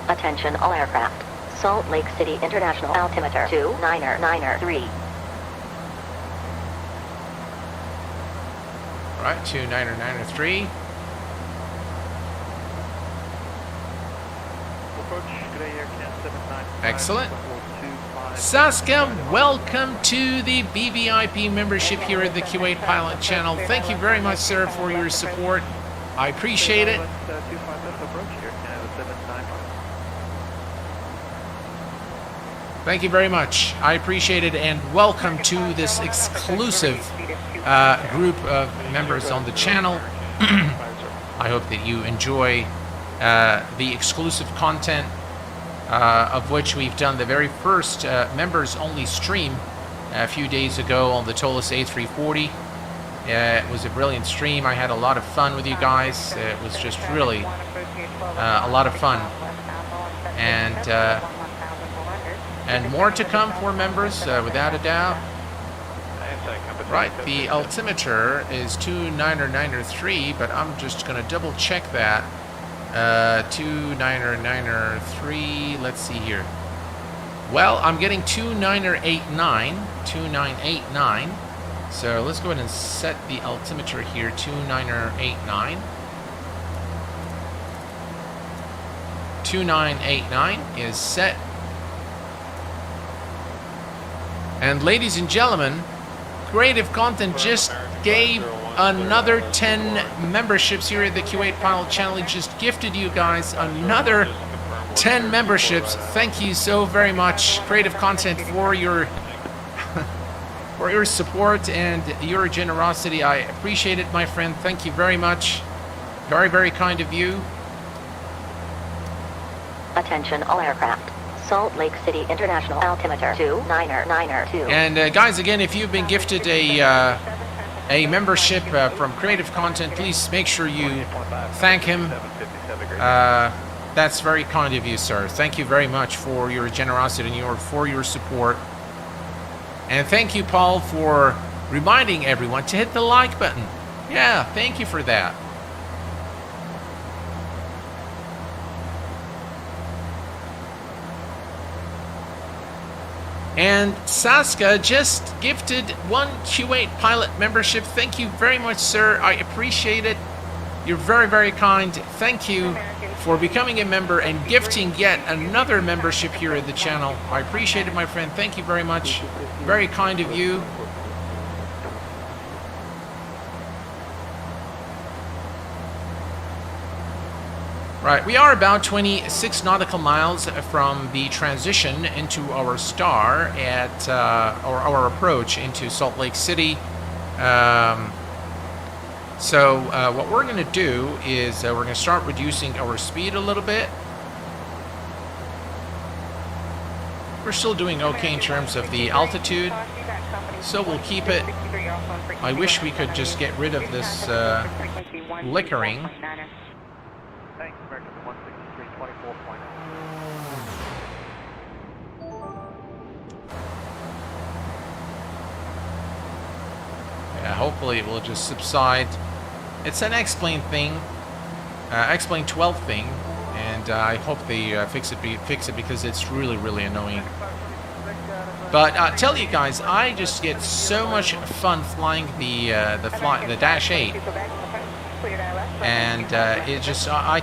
Attention all aircraft. Salt Lake City International altimeter 2993. Right, 2993. Excellent. Saskia, welcome to the BVIP membership here at the Q8 Pilot channel. Thank you very much, sir, for your support. I appreciate it. Thank you very much. I appreciate it, and welcome to this exclusive group of members on the channel. I hope that you enjoy the exclusive content, of which we've done the very first members-only stream a few days ago on the Tolis A340. It was a brilliant stream. I had a lot of fun with you guys. It was just really a lot of fun. And more to come for members, without a doubt. Right, the altimeter is 29903, but I'm just going to double check that. 29903, let's see here. Well, I'm getting 2989. So let's go ahead and set the altimeter here, 2989. 2989 is set. And ladies and gentlemen, Creative Content just gave another 10 memberships here at the Q8 Pilot channel. It just gifted you guys another 10 memberships. Thank you so very much, Creative Content, for your for your support and your generosity. I appreciate it, my friend. Thank you very much. Very, very kind of you. Attention all aircraft. Salt Lake City International altimeter 29902. And guys, again, if you've been gifted a membership from Creative Content, please make sure you thank him. That's very kind of you, sir. Thank you very much for your generosity and for your support. And thank you, Paul, for reminding everyone to hit the like button. Yeah, thank you for that. And Saska just gifted one Q8 Pilot membership. Thank you very much, sir. I appreciate it. You're very, very kind. Thank you for becoming a member and gifting yet another membership here at the channel. I appreciate it, my friend. Thank you very much. Very kind of you. Right, we are about 26 nautical miles from the transition into our star at our approach into Salt Lake City. So what we're going to do is we're going to start reducing our speed a little bit. We're still doing okay in terms of the altitude, so we'll keep it. I wish we could just get rid of this flickering. Yeah, hopefully it will just subside. It's an X-Plane thing, X-Plane 12 thing, and I hope they fix it because it's really, really annoying. But tell you guys, I just get so much fun flying the Dash 8, and it just I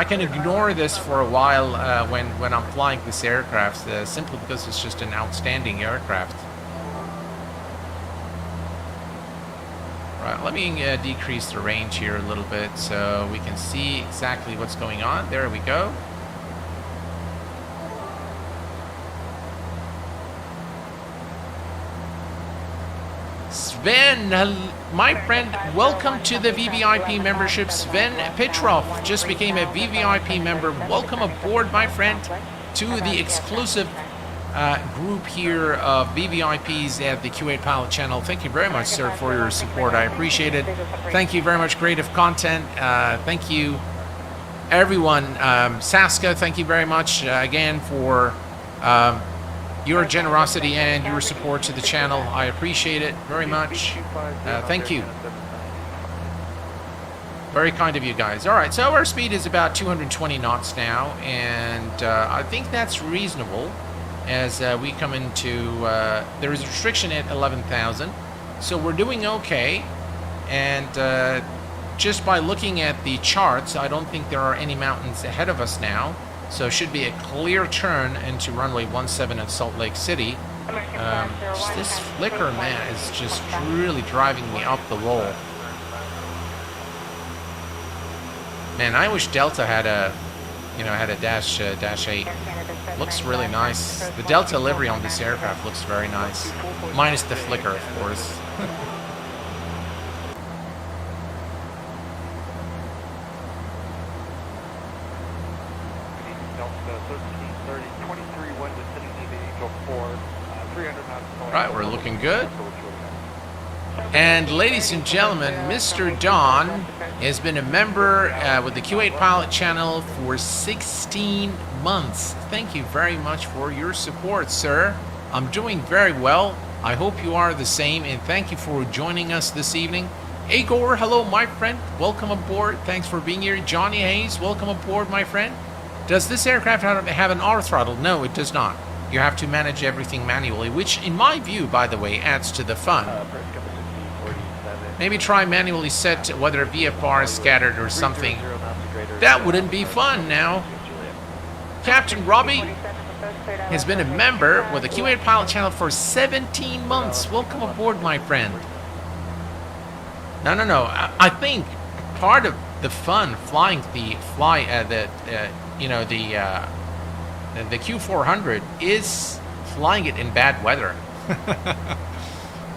can ignore this for a while when I'm flying this aircraft, simply because it's just an outstanding aircraft. Right, let me decrease the range here a little bit so we can see exactly what's going on. There we go. Sven, my friend, welcome to the VVIP membership. Sven Petrov just became a VVIP member. Welcome aboard, my friend, to the exclusive group here of VVIPs at the Q8 Pilot channel. Thank you very much, sir, for your support. I appreciate it. Thank you very much, Creative Content. Thank you, everyone. Saska, thank you very much again for your generosity and your support to the channel. I appreciate it very much. Thank you. Very kind of you guys. All right, so our speed is about 220 knots now, and I think that's reasonable. As we come into, there is a restriction at 11,000, so we're doing okay. And just by looking at the charts, I don't think there are any mountains ahead of us now, so it should be a clear turn into runway 17 at Salt Lake City. This flicker, man, is just really driving me up the wall. Man, I wish Delta had a Dash 8. Looks really nice. The Delta livery on this aircraft looks very nice. Minus the flicker, of course. Right, we're looking good. And ladies and gentlemen, Mr. Don has been a member with the Q8 Pilot channel for 16 months. Thank you very much for your support, sir. I'm doing very well. I hope you are the same, and thank you for joining us this evening. Agor, hello, my friend. Welcome aboard. Thanks for being here. Johnny Hayes, welcome aboard, my friend. Does this aircraft have an auto throttle? No, it does not. You have to manage everything manually, which, in my view, by the way, adds to the fun. Maybe try manually set whether VFR is scattered or something. That wouldn't be fun now. Captain Robbie has been a member with the Q8 Pilot channel for 17 months. Welcome aboard, my friend. No. I think part of the fun flying the Q400 is flying it in bad weather.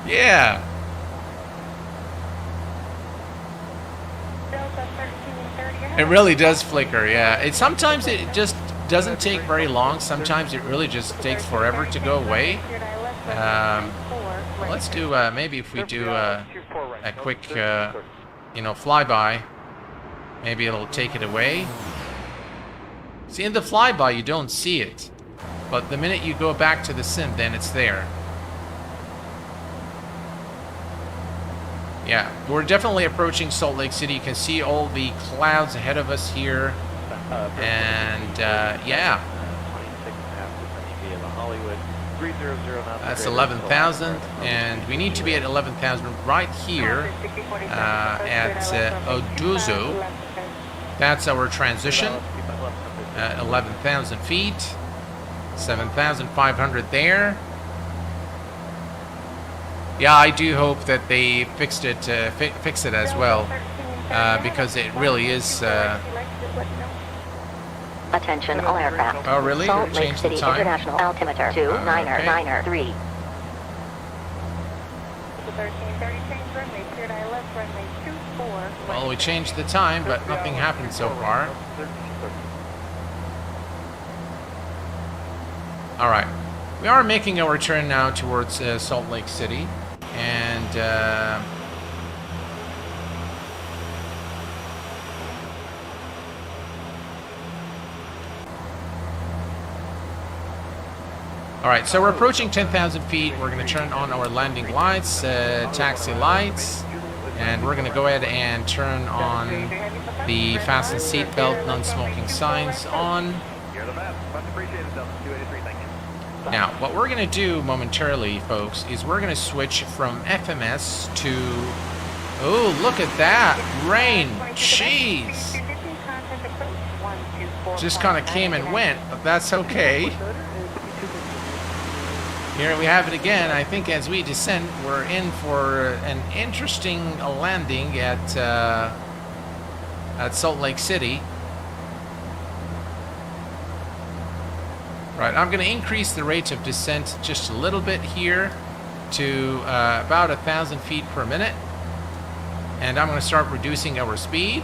Yeah. It really does flicker, yeah. Sometimes it just doesn't take very long. Sometimes it really just takes forever to go away. Let's do, maybe if we do a quick, flyby, maybe it'll take it away. See, in the flyby, you don't see it. But the minute you go back to the sim, then it's there. Yeah, we're definitely approaching Salt Lake City. You can see all the clouds ahead of us here. And, yeah. That's 11,000. And we need to be at 11,000 right here at Oduzo. That's our transition. 11,000 feet. 7,500 there. Yeah, I do hope that they fix it as well, because it really is. Attention all aircraft. Oh, really? Salt Lake Change the City time? International Altimeter 299er3. Well, we changed the time, but nothing happened so far. All right. We are making our turn now towards Salt Lake City, and all right, so we're approaching 10,000 feet. We're going to turn on our landing lights, taxi lights, and we're going to go ahead and turn on the fasten seatbelt, non-smoking signs on. Now, what we're going to do momentarily, folks, is we're going to switch from FMS to... Oh, look at that! Rain! Jeez! Just kind of came and went, but that's okay. Here we have it again. I think as we descend, we're in for an interesting landing at Salt Lake City. Right, I'm going to increase the rate of descent just a little bit here to about 1,000 feet per minute. And I'm going to start reducing our speed.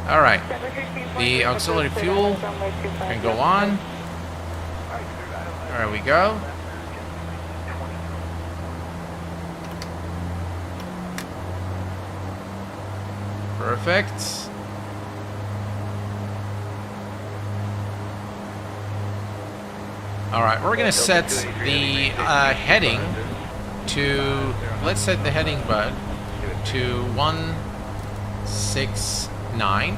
All right, the auxiliary fuel can go on. There we go. Perfect. All right, we're going to set the heading to, let's set the heading, bud, to 169.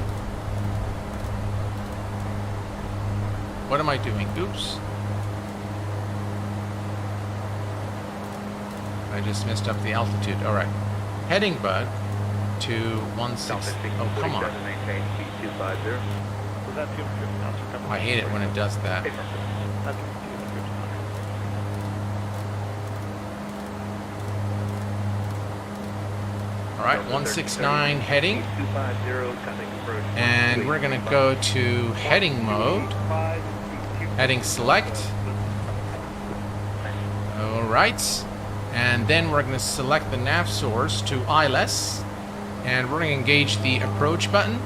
What am I doing? Oops. I just messed up the altitude. All right. Heading, bud, to 160. Oh, come on. I hate it when it does that. All right, 169 heading. And we're going to go to heading mode. Heading select. All right. And then we're going to select the nav source to ILS. And we're going to engage the approach button.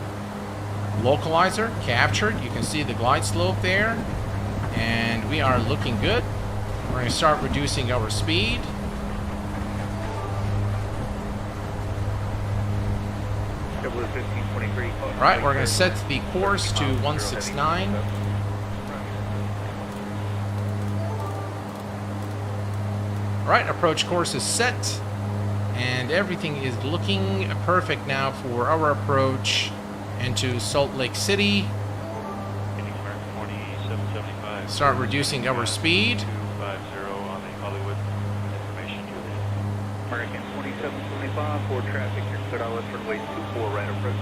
Localizer captured. You can see the glide slope there. And we are looking good. We're going to start reducing our speed. All right, we're going to set the course to 169. All right, approach course is set, and everything is looking perfect now for our approach into Salt Lake City. Start reducing our speed. 250 on the Hollywood information unit. American 2775 for traffic, your cleared ILS runway 24 right approach.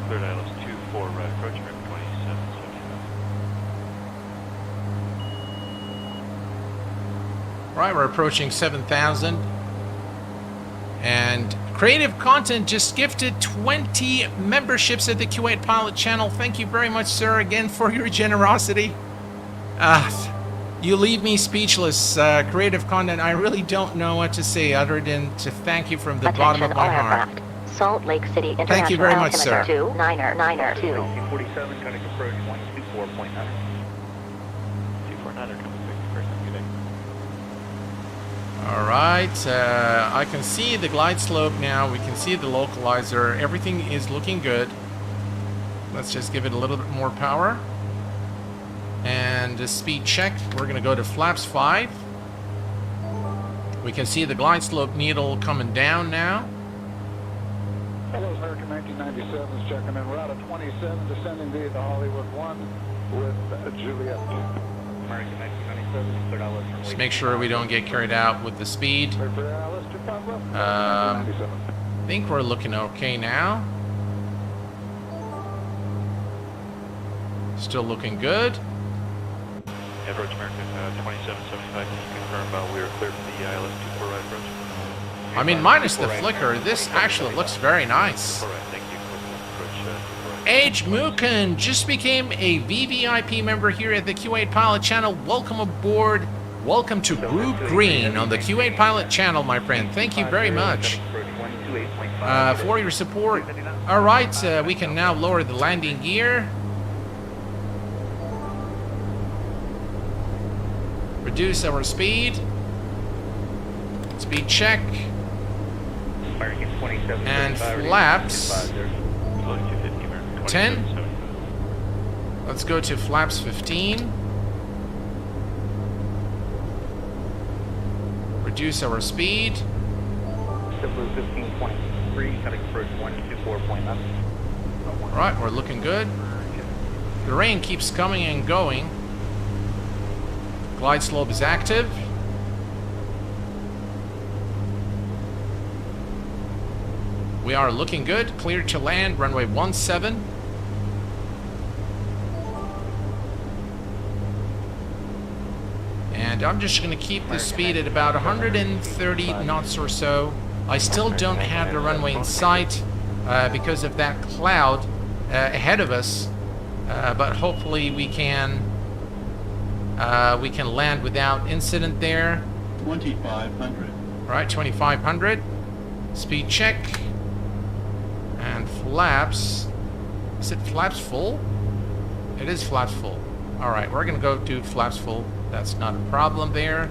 Cleared ILS 24 right approach, American 2775. All right, we're approaching 7,000. And Creative Content just gifted 20 memberships at the Q8 Pilot channel. Thank you very much, sir, again, for your generosity. You leave me speechless, Creative Content. I really don't know what to say other than to thank you from the bottom of my heart. Salt Lake City International Thank you very much, sir. Altimeter 29er 2. Q47, kind of approach 124.9. 249 coming quick, first time today. All right, I can see the glide slope now. We can see the localizer. Everything is looking good. Let's just give it a little bit more power. And the speed check, we're going to go to flaps 5. We can see the glide slope needle coming down now. Hello, American 1997 is checking in route of 27, descending via the Hollywood 1 with Juliet. American 1997, cleared ILS runway. Just make sure we don't get carried out with the speed. I think we're looking okay now. Still looking good. Approach American 2775, can you confirm we are cleared for the ILS 24 right approach? I mean, minus the flicker, this actually looks very nice. 24 right, thank you. Approach 24 right. Age Mukin just became a VVIP member here at the Q8 Pilot channel. Welcome aboard. Welcome to Group Green on the Q8 Pilot channel, my friend. Thank you very much for your support. All right, we can now lower the landing gear. Reduce our speed. Speed check. American 27, And flaps. 10. Let's go to flaps 15. Reduce our speed. Blue 1523, kind of approach 124.9. Alright, we're looking good. The rain keeps coming and going. Glide slope is active. We are looking good. Clear to land, runway 17. And I'm just going to keep the speed at about 130 knots or so. I still don't have the runway in sight because of that cloud ahead of us. But hopefully we can land without incident there. 2500. All right, 2500. Speed check. And flaps. Is it flaps full? It is flaps full. All right, we're going to go to flaps full. That's not a problem there.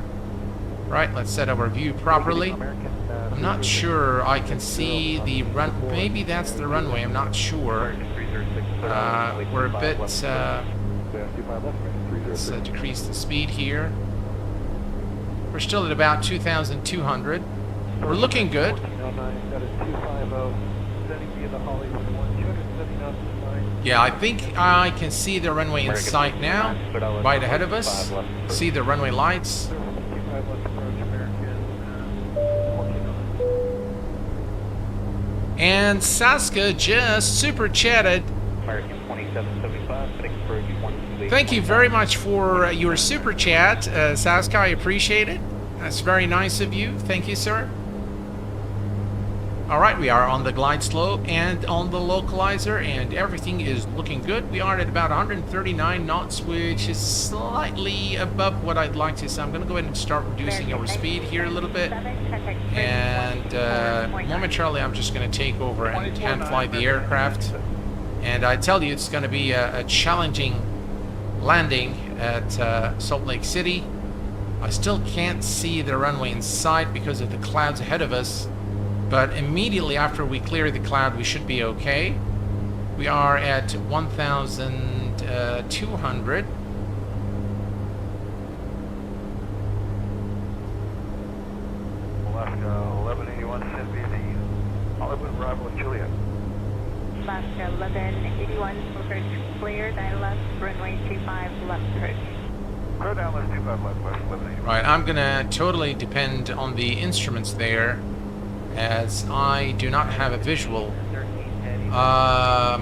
Right, let's set our view properly. I'm not sure I can see the run. Maybe that's the runway. I'm not sure. We're a bit. Let's decrease the speed here. We're still at about 2,200. We're looking good. Yeah, I think I can see the runway in sight now, right ahead of us. See the runway lights. And Saska just super chatted. Thank you very much for your super chat, Saska. I appreciate it. That's very nice of you. Thank you, sir. All right, we are on the glide slope and on the localizer, and everything is looking good. We are at about 139 knots, which is slightly above what I'd like to. So I'm going to go ahead and start reducing our speed here a little bit. And momentarily, I'm just going to take over and hand fly the aircraft. And I tell you, it's going to be a challenging landing at Salt Lake City. I still can't see the runway in sight because of the clouds ahead of us. But immediately after we clear the cloud, we should be okay. We are at 1,200. Alaska 1181 should be the Hollywood arrival in Juliet. Alaska 1181, approach cleared, I left, runway 25 left approach. Clear down, let's 25 left, west 1181. Right, I'm gonna totally depend on the instruments there, as I do not have a visual. On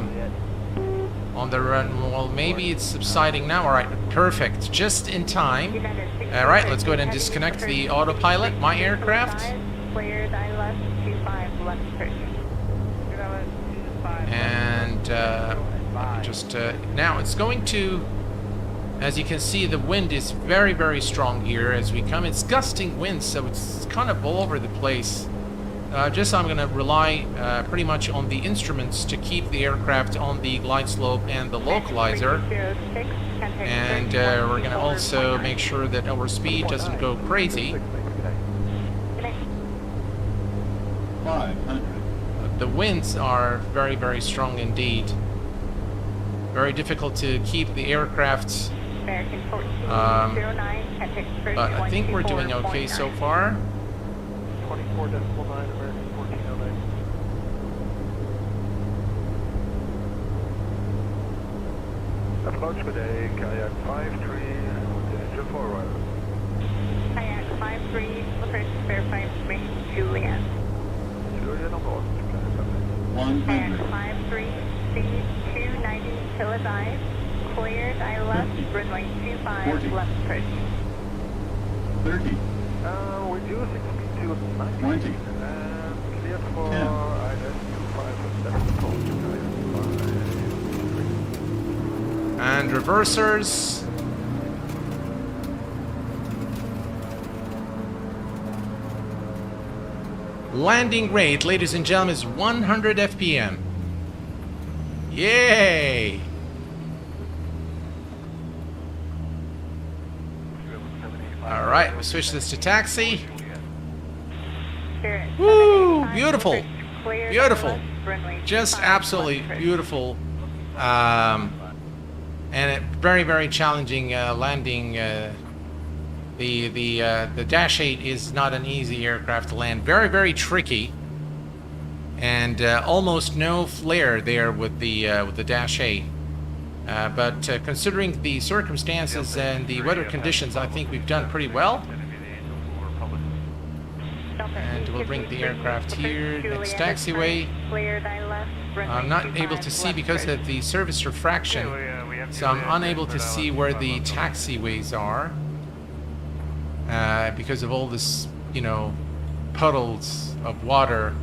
the run, well, maybe it's subsiding now. All right, perfect, just in time. All right, let's go ahead and disconnect the autopilot, my aircraft. Cleared, I left, 25 left approach. And now it's going to, as you can see, the wind is very, very strong here as we come. It's gusting winds, so it's kind of all over the place. I'm going to rely pretty much on the instruments to keep the aircraft on the glide slope and the localizer. And we're going to also make sure that our speed doesn't go crazy. 500. The winds are very, very strong indeed. Very difficult to keep the aircraft. But I think we're doing okay so far. 24.9, American 1409. Approach today, kayak 53, engine forward. Kayak 53, approach verify range Juliet. Juliet on board. Kayak 100. 53, speed 290 kilodive, cleared, I left, runway 25 40. left approach. 30. We're due 6 speed to 90. 20. And cleared for 10. INS 25 approach. And reversers. Landing rate, ladies and gentlemen, is 100 FPM. Yay! All right, we'll switch this to taxi. Woo! Beautiful, beautiful, just absolutely beautiful. And a very, very challenging landing. The Dash 8 is not an easy aircraft to land. Very, very tricky, and almost no flare there with the Dash 8. But considering the circumstances and the weather conditions, I think we've done pretty well. And we'll bring the aircraft here, next taxiway. I'm not able to see because of the surface refraction, so I'm unable to see where the taxiways are. Because of all this, you know, puddles of water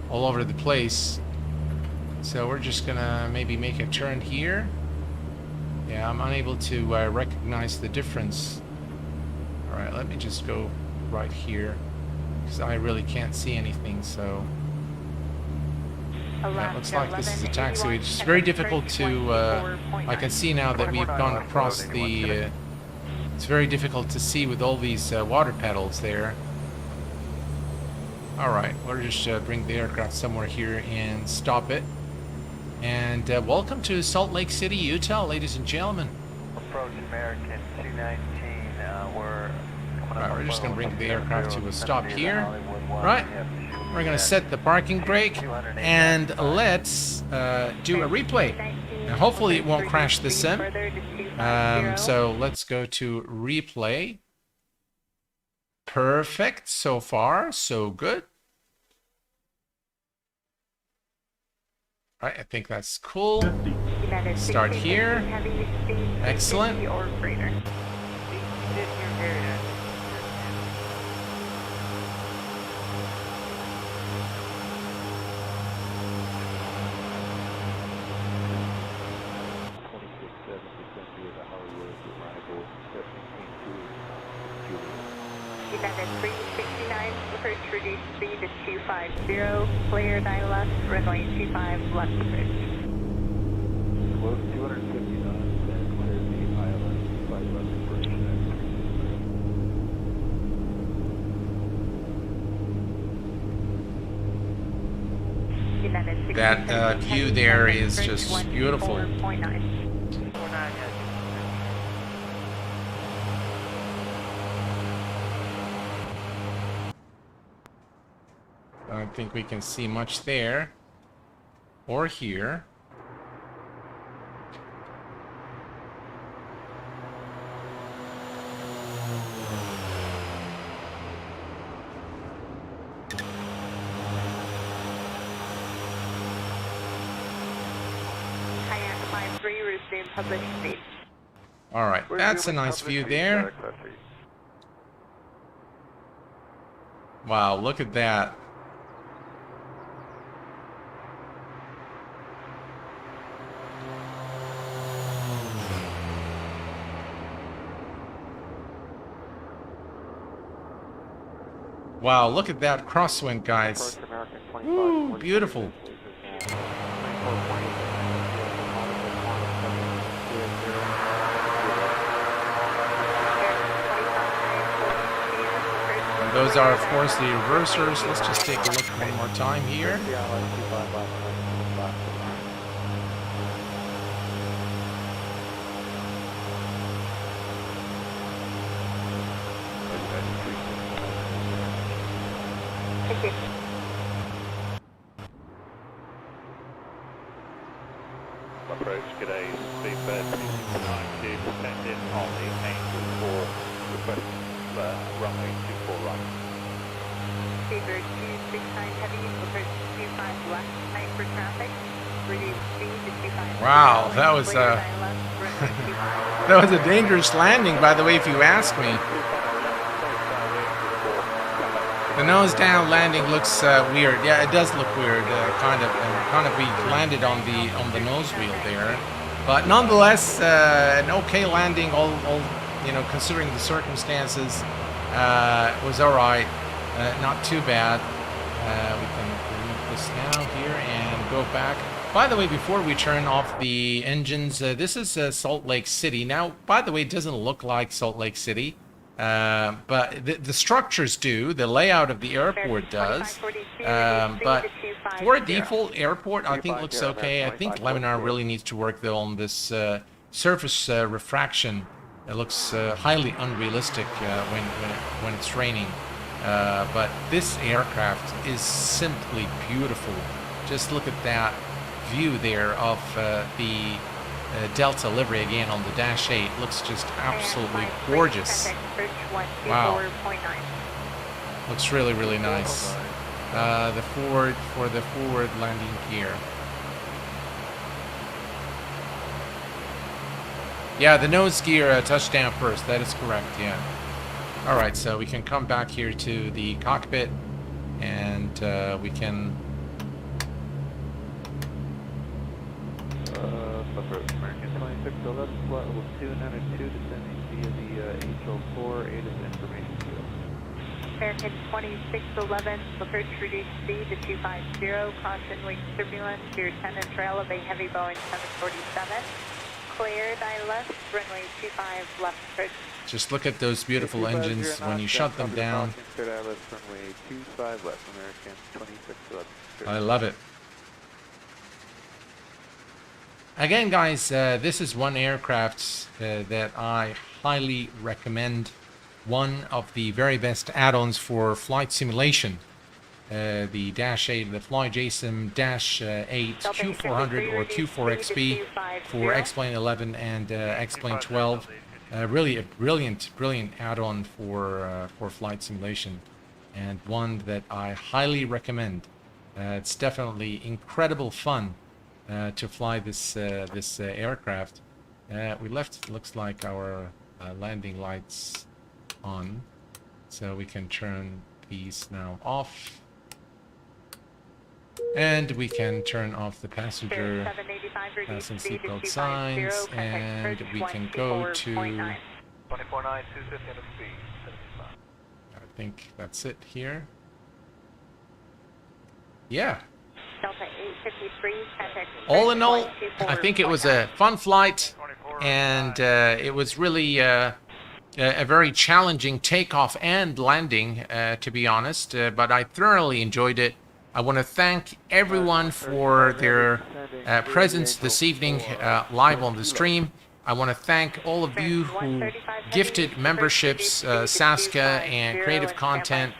all over the place. So we're just gonna maybe make a turn here. Yeah, I'm unable to recognize the difference. Alright, let me just go right here, because I really can't see anything, so... Yeah, looks like this is a taxiway. It's very difficult to... I can see now that we've gone across the... it's very difficult to see with all these water pedals there. Alright, we'll just bring the aircraft somewhere here and stop it. And welcome to Salt Lake City, Utah, ladies and gentlemen. Approach American 219, Alright, we're just going to bring the aircraft to a stop here. Right, we're going to set the parking brake and let's do a replay. And hopefully it won't crash the sim. So let's go to replay. Perfect, so far, so good. Right, I think that's cool. Start here. Excellent. United 369, approach reduced speed to 250, cleared I left, runway 25 left approach. Close 250 knots and clear the ILS 25 left approach. That view there is just beautiful. I don't think we can see much there or here. All right, that's a nice view there. Wow, look at that. Wow, look at that crosswind, guys. Woo, beautiful. And those are, of course, the reversers. Let's just take a look one more time here. Approach, g'day, Speedbird 369 to descend in on the main 24, request runway 24 right. Speedbird 269 heavy, approach 25 left, tight for traffic, reduce speed to 25. Wow, that was that was a dangerous landing, by the way, if you ask me. The nose down landing looks weird. Yeah, it does look weird, kind of. We landed on the nose wheel there, but nonetheless, an okay landing. All you know, considering the circumstances, was all right. Not too bad. We can remove this now here and go back. By the way, before we turn off the engines, this is Salt Lake City. Now, by the way, it doesn't look like Salt Lake City. But the structures do, the layout of the airport does, but for a default airport, I think looks okay. I think Laminar really needs to work though on this surface refraction. It looks highly unrealistic when it's raining. But this aircraft is simply beautiful. Just look at that view there of the Delta livery again on the Dash 8. Looks just absolutely gorgeous. Wow. Looks really, really nice. The forward landing gear. Yeah, the nose gear touchdown first. That is correct, yeah. Alright, so we can come back here to the cockpit and we can... American 2611, flight level 292, descending via the HL4, ATIS information field. American 2611, approach reduce speed to 250, caution wing turbulence, your 10 and trail of a heavy Boeing 747. Cleared, eye left, runway 25 left approach. Just look at those beautiful engines when you shut them down. Runway 25 left, American 2611. I love it. Again, guys, this is one aircraft that I highly recommend. One of the very best add-ons for flight simulation. The Dash 8, the FlyJSim Dash 8 Q400 or Q4XP for X-Plane 11 and X-Plane 12. Really a brilliant add-on for flight simulation, and one that I highly recommend. It's definitely incredible fun to fly this aircraft. We left, looks like, our landing lights on, so we can turn these now off, and we can turn off the passenger fasten seatbelt signs, and we can go to 24.9, 250 speed. I think that's it here. Yeah. All in all, I think it was a fun flight, and it was really a very challenging takeoff and landing, to be honest, but I thoroughly enjoyed it. I want to thank everyone for their presence this evening live on the stream. I want to thank all of you who gifted memberships, Saska and Creative Content.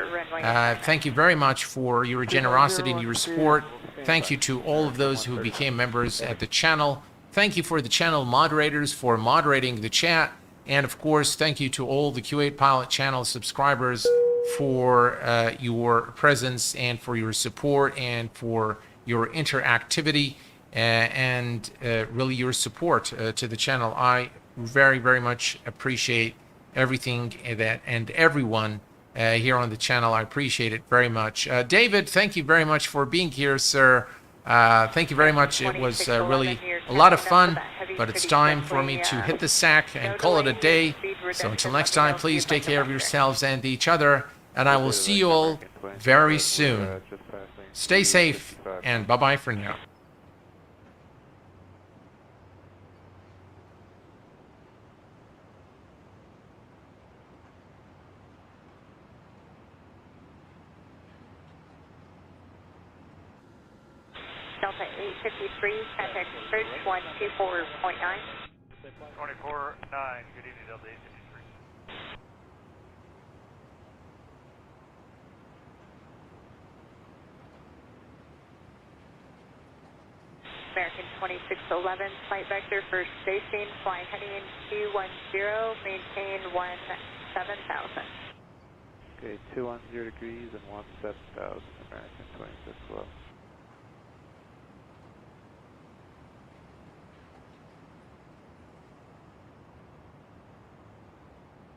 Thank you very much for your generosity and your support. Thank you to all of those who became members at the channel. Thank you for the channel moderators for moderating the chat. And of course, thank you to all the Q8 Pilot channel subscribers for your presence and for your support and for your interactivity and really your support to the channel. I very, very much appreciate everything that and everyone here on the channel. I appreciate it very much. David, thank you very much for being here, sir. Thank you very much. It was really a lot of fun, but it's time for me to hit the sack and call it a day. So until next time, please take care of yourselves and each other, and I will see you all very soon. Stay safe, and bye-bye for now. Delta 853, contact approach 124.9. 24.9, good evening, Delta 853. American 2611, flight vector for station, fly heading Q10, maintain 17,000. Okay, 210 degrees and 17,000, American 2611.